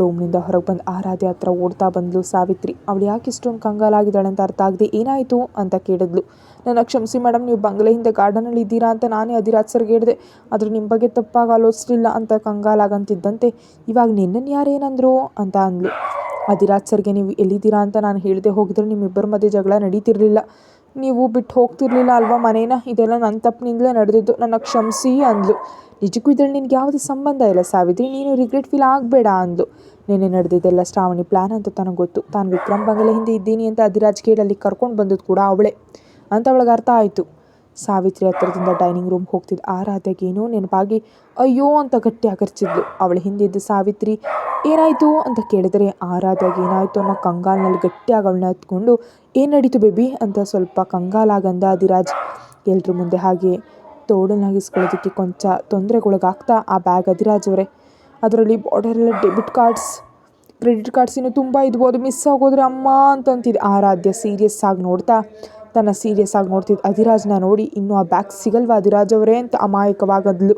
ರೂಮ್ನಿಂದ ಹೊರಗೆ ಬಂದು ಆರಾಧ್ಯ ಹತ್ರ ಓಡ್ತಾ ಬಂದ್ಲು ಸಾವಿತ್ರಿ. ಅವಳು ಯಾಕೆ ಇಷ್ಟೊಂದು ಕಂಗಾಲಾಗಿದ್ದಾಳೆ ಅಂತ ಅರ್ಥ ಆಗದೆ ಏನಾಯಿತು ಅಂತ ಕೇಳಿದ್ಲು. ನನ್ನ ಕ್ಷಮಿಸಿ ಮೇಡಮ್, ನೀವು ಬಂಗಲೆ ಹಿಂದೆ ಗಾರ್ಡನಲ್ಲಿ ಇದ್ದೀರಾ ಅಂತ ನಾನೇ ಅಧಿರಾಜ್ ಸರ್ಗೆ ಹೇಳಿದೆ, ಆದರೆ ನಿಮ್ಮ ಬಗ್ಗೆ ತಪ್ಪಾಗಿ ಆಲೋಚಿಸಲಿಲ್ಲ ಅಂತ ಕಂಗಾಲಾಗಂತಿದ್ದಂತೆ ಇವಾಗ ನಿನ್ನನ್ನು ಯಾರೇನಂದ್ರು ಅಂತ ಅಂದ್ಲು. ಅಧಿರಾಜ್ ಸರ್ಗೆ ನೀವು ಎಲ್ಲಿದ್ದೀರಾ ಅಂತ ನಾನು ಹೇಳಿದೆ ಹೋಗಿದ್ರೆ ನಿಮ್ಮಿಬ್ಬರ ಮಧ್ಯೆ ಜಗಳ ನಡೀತಿರಲಿಲ್ಲ, ನೀವು ಬಿಟ್ಟು ಹೋಗ್ತಿರ್ಲಿಲ್ಲ ಅಲ್ವಾ ಮನೇನ, ಇದೆಲ್ಲ ನನ್ನ ತಪ್ಪಿನಿಂದಲೇ ನಡೆದಿದ್ದು, ನನ್ನ ಕ್ಷಮಿಸಿ ಅಂದ್ಲು. ನಿಜಕ್ಕೂ ಇದ್ರಲ್ಲಿ ನಿನ್ಗೆ ಯಾವುದೇ ಸಂಬಂಧ ಇಲ್ಲ ಸಾವಿತ್ರಿ, ನೀನು ರಿಗ್ರೆಟ್ ಫೀಲ್ ಆಗಬೇಡ ಅಂದ್ಲು. ನೆನ್ನೆ ನಡೆದಿದ್ದೆಲ್ಲ ಶ್ರಾವಣಿ ಪ್ಲ್ಯಾನ್ ಅಂತ ತನಗೆ ಗೊತ್ತು, ತಾನು ವಿಕ್ರಮ್ ಬಂಗಲೆ ಹಿಂದೆ ಇದ್ದೀನಿ ಅಂತ ಅಧಿರಾಜ್ ಕೇಳಲ್ಲಿ ಕರ್ಕೊಂಡು ಬಂದದ್ದು ಕೂಡ ಅವಳೇ ಅಂತ ಅವಳಿಗೆ ಅರ್ಥ ಆಯಿತು. ಸಾವಿತ್ರಿ ಹತ್ತಿರದಿಂದ ಡೈನಿಂಗ್ ರೂಮ್ಗೆ ಹೋಗ್ತಿದ್ದ ಆರಾಧ್ಯಗೆ ಏನೋ ನೆನಪಾಗಿ ಅಯ್ಯೋ ಅಂತ ಗಟ್ಟಿ ಅಗರ್ಚಿದ್ಲು. ಅವಳ ಹಿಂದಿದ್ದು ಸಾವಿತ್ರಿ ಏನಾಯಿತು ಅಂತ ಕೇಳಿದರೆ ಆರಾಧ್ಯಗೆ ಏನಾಯಿತು ಅನ್ನೋ ಕಂಗಾಲ್ನಲ್ಲಿ ಗಟ್ಟಿಯಾಗಿ ಅವಳನ್ನ ಹತ್ಕೊಂಡು ಏನು ನಡೀತು ಬೇಬಿ ಅಂತ ಸ್ವಲ್ಪ ಕಂಗಾಲಾಗಂದ ಅಧಿರಾಜ್. ಎಲ್ಲರ ಮುಂದೆ ಹಾಗೆ ತೋಡನ್ನಾಗಿಸ್ಕೊಳ್ಳೋದಕ್ಕೆ ಕೊಂಚ ತೊಂದರೆಗೊಳಗಾಗ್ತಾ, ಆ ಬ್ಯಾಗ್ ಅಧಿರಾಜ್ ಅವರೇ, ಅದರಲ್ಲಿ ಬಾರ್ಡರೆಲ್ಲ ಡೆಬಿಟ್ ಕಾರ್ಡ್ಸ್, ಕ್ರೆಡಿಟ್ ಕಾರ್ಡ್ಸ್ ಇನ್ನೂ ತುಂಬ ಇದ್ವು, ಅದು ಮಿಸ್ ಆಗೋದ್ರೆ ಅಮ್ಮ ಅಂತಂತಿದ್ದೆ. ಆರಾಧ್ಯ ಸೀರಿಯಸ್ ಆಗಿ ನೋಡ್ತಿದ್ದ ಅಧಿರಾಜ್ನ ನೋಡಿ ಇನ್ನೂ ಆ ಬ್ಯಾಗ್ ಸಿಗಲ್ವಾ ಅಧಿರಾಜ್ ಅವರೇ ಅಂತ ಅಮಾಯಕವಾಗದ್ಲು.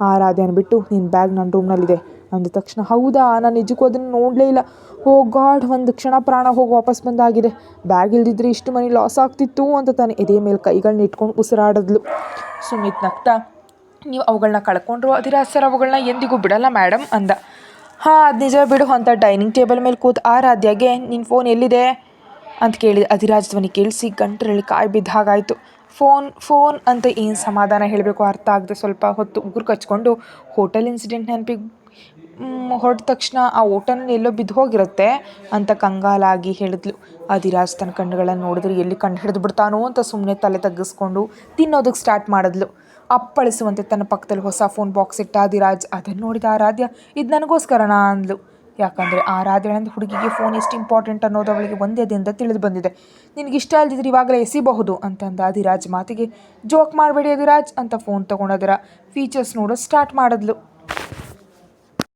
ಆರಾಧ್ಯನ ಬಿಟ್ಟು ನಿನ್ನ ಬ್ಯಾಗ್ ನನ್ನ ರೂಮ್ನಲ್ಲಿದೆ ಅಂದ ತಕ್ಷಣ ಹೌದಾ, ನಾನು ನಿಜಕ್ಕೂ ಅದನ್ನು ನೋಡಲೇ ಇಲ್ಲ, ಓ ಗಾಡ್, ಒಂದು ಕ್ಷಣ ಪ್ರಾಣ ಹೋಗಿ ವಾಪಸ್ ಬಂದಾಗಿದೆ, ಬ್ಯಾಗ್ ಇಲ್ದಿದ್ರೆ ಇಷ್ಟು ಮನಿ ಲಾಸ್ ಆಗ್ತಿತ್ತು ಅಂತ ತಾನೆ ಎದೆ ಮೇಲೆ ಕೈಗಳನ್ನ ಇಟ್ಕೊಂಡು ಉಸಿರಾಡಿದ್ಲು. ಸುಮಿತ್ ನಗ್ತಾ, ನೀವು ಅವುಗಳನ್ನ ಕಳ್ಕೊಂಡ್ರು ಅಧಿರಾಜ್ ಸರ್ ಅವುಗಳನ್ನ ಎಂದಿಗೂ ಬಿಡಲ್ಲ ಮೇಡಮ್ ಅಂದ. ಹಾಂ ಅದು ನಿಜ ಬಿಡು ಅಂತ ಡೈನಿಂಗ್ ಟೇಬಲ್ ಮೇಲೆ ಕೂತು ಆರಾಧ್ಯಗೆ ನಿನ್ನ ಫೋನ್ ಎಲ್ಲಿದೆ ಅಂತ ಕೇಳಿದ. ಅಧಿರಾಜ್ ಧ್ವನಿ ಕೇಳಿಸಿ ಗಂಟರಲ್ಲಿ ಕಾಯಿ ಬಿದ್ದ ಹಾಗಾಯಿತು. ಫೋನ್ ಅಂತ ಏನು ಸಮಾಧಾನ ಹೇಳಬೇಕು ಅರ್ಥ ಆಗದೆ ಸ್ವಲ್ಪ ಹೊತ್ತು ಉಗುರು ಕಚ್ಕೊಂಡು ಹೋಟೆಲ್ ಇನ್ಸಿಡೆಂಟ್ ನೆನಪಿಗೆ ಹೊರಟ ತಕ್ಷಣ ಆ ಹೋಟೆಲ್ನಲ್ಲಿ ಎಲ್ಲೋ ಬಿದ್ದು ಹೋಗಿರುತ್ತೆ ಅಂತ ಕಂಗಾಲಾಗಿ ಹೇಳಿದ್ಲು. ಅಧಿರಾಜ್ ತನ್ನ ಕಣ್ಣುಗಳನ್ನು ನೋಡಿದ್ರೆ ಎಲ್ಲಿ ಕಣ್ಣು ಹಿಡಿದು ಬಿಡ್ತಾನೋ ಅಂತ ಸುಮ್ಮನೆ ತಲೆ ತಗ್ಗಿಸ್ಕೊಂಡು ತಿನ್ನೋದಕ್ಕೆ ಸ್ಟಾರ್ಟ್ ಮಾಡಿದ್ಲು. ಅಪ್ಪಳಿಸುವಂತೆ ತನ್ನ ಪಕ್ಕದಲ್ಲಿ ಹೊಸ ಫೋನ್ ಬಾಕ್ಸ್ ಇಟ್ಟ ಅಧಿರಾಜ್. ಅದನ್ನು ನೋಡಿದ ಆರಾಧ್ಯ ಇದು ನನಗೋಸ್ಕರನಾ ಅಂದ್ಲು. ಯಾಕಂದರೆ ಆರಾಧ್ಯಳಂದ ಹುಡುಗಿಗೆ ಫೋನ್ ಎಷ್ಟು ಇಂಪಾರ್ಟೆಂಟ್ ಅನ್ನೋದು ಅವಳಿಗೆ ಒಂದೇ ದಿನದ ತಿಳಿದು ಬಂದಿದೆ. ನಿನಗಿಷ್ಟ ಅಲ್ದಿದ್ರೆ ಇವಾಗಲೇ ಎಸಿಬಹುದು ಅಂತಂದ. ಅಧಿರಾಜ್ ಮಾತಿಗೆ ಜೋಕ್ ಮಾಡಬೇಡಿ ಅಧಿರಾಜ್ ಅಂತ ಫೋನ್ ತೊಗೊಂಡು ಅದರ ಫೀಚರ್ಸ್ ನೋಡೋದು ಸ್ಟಾರ್ಟ್ ಮಾಡಿದ್ಲು.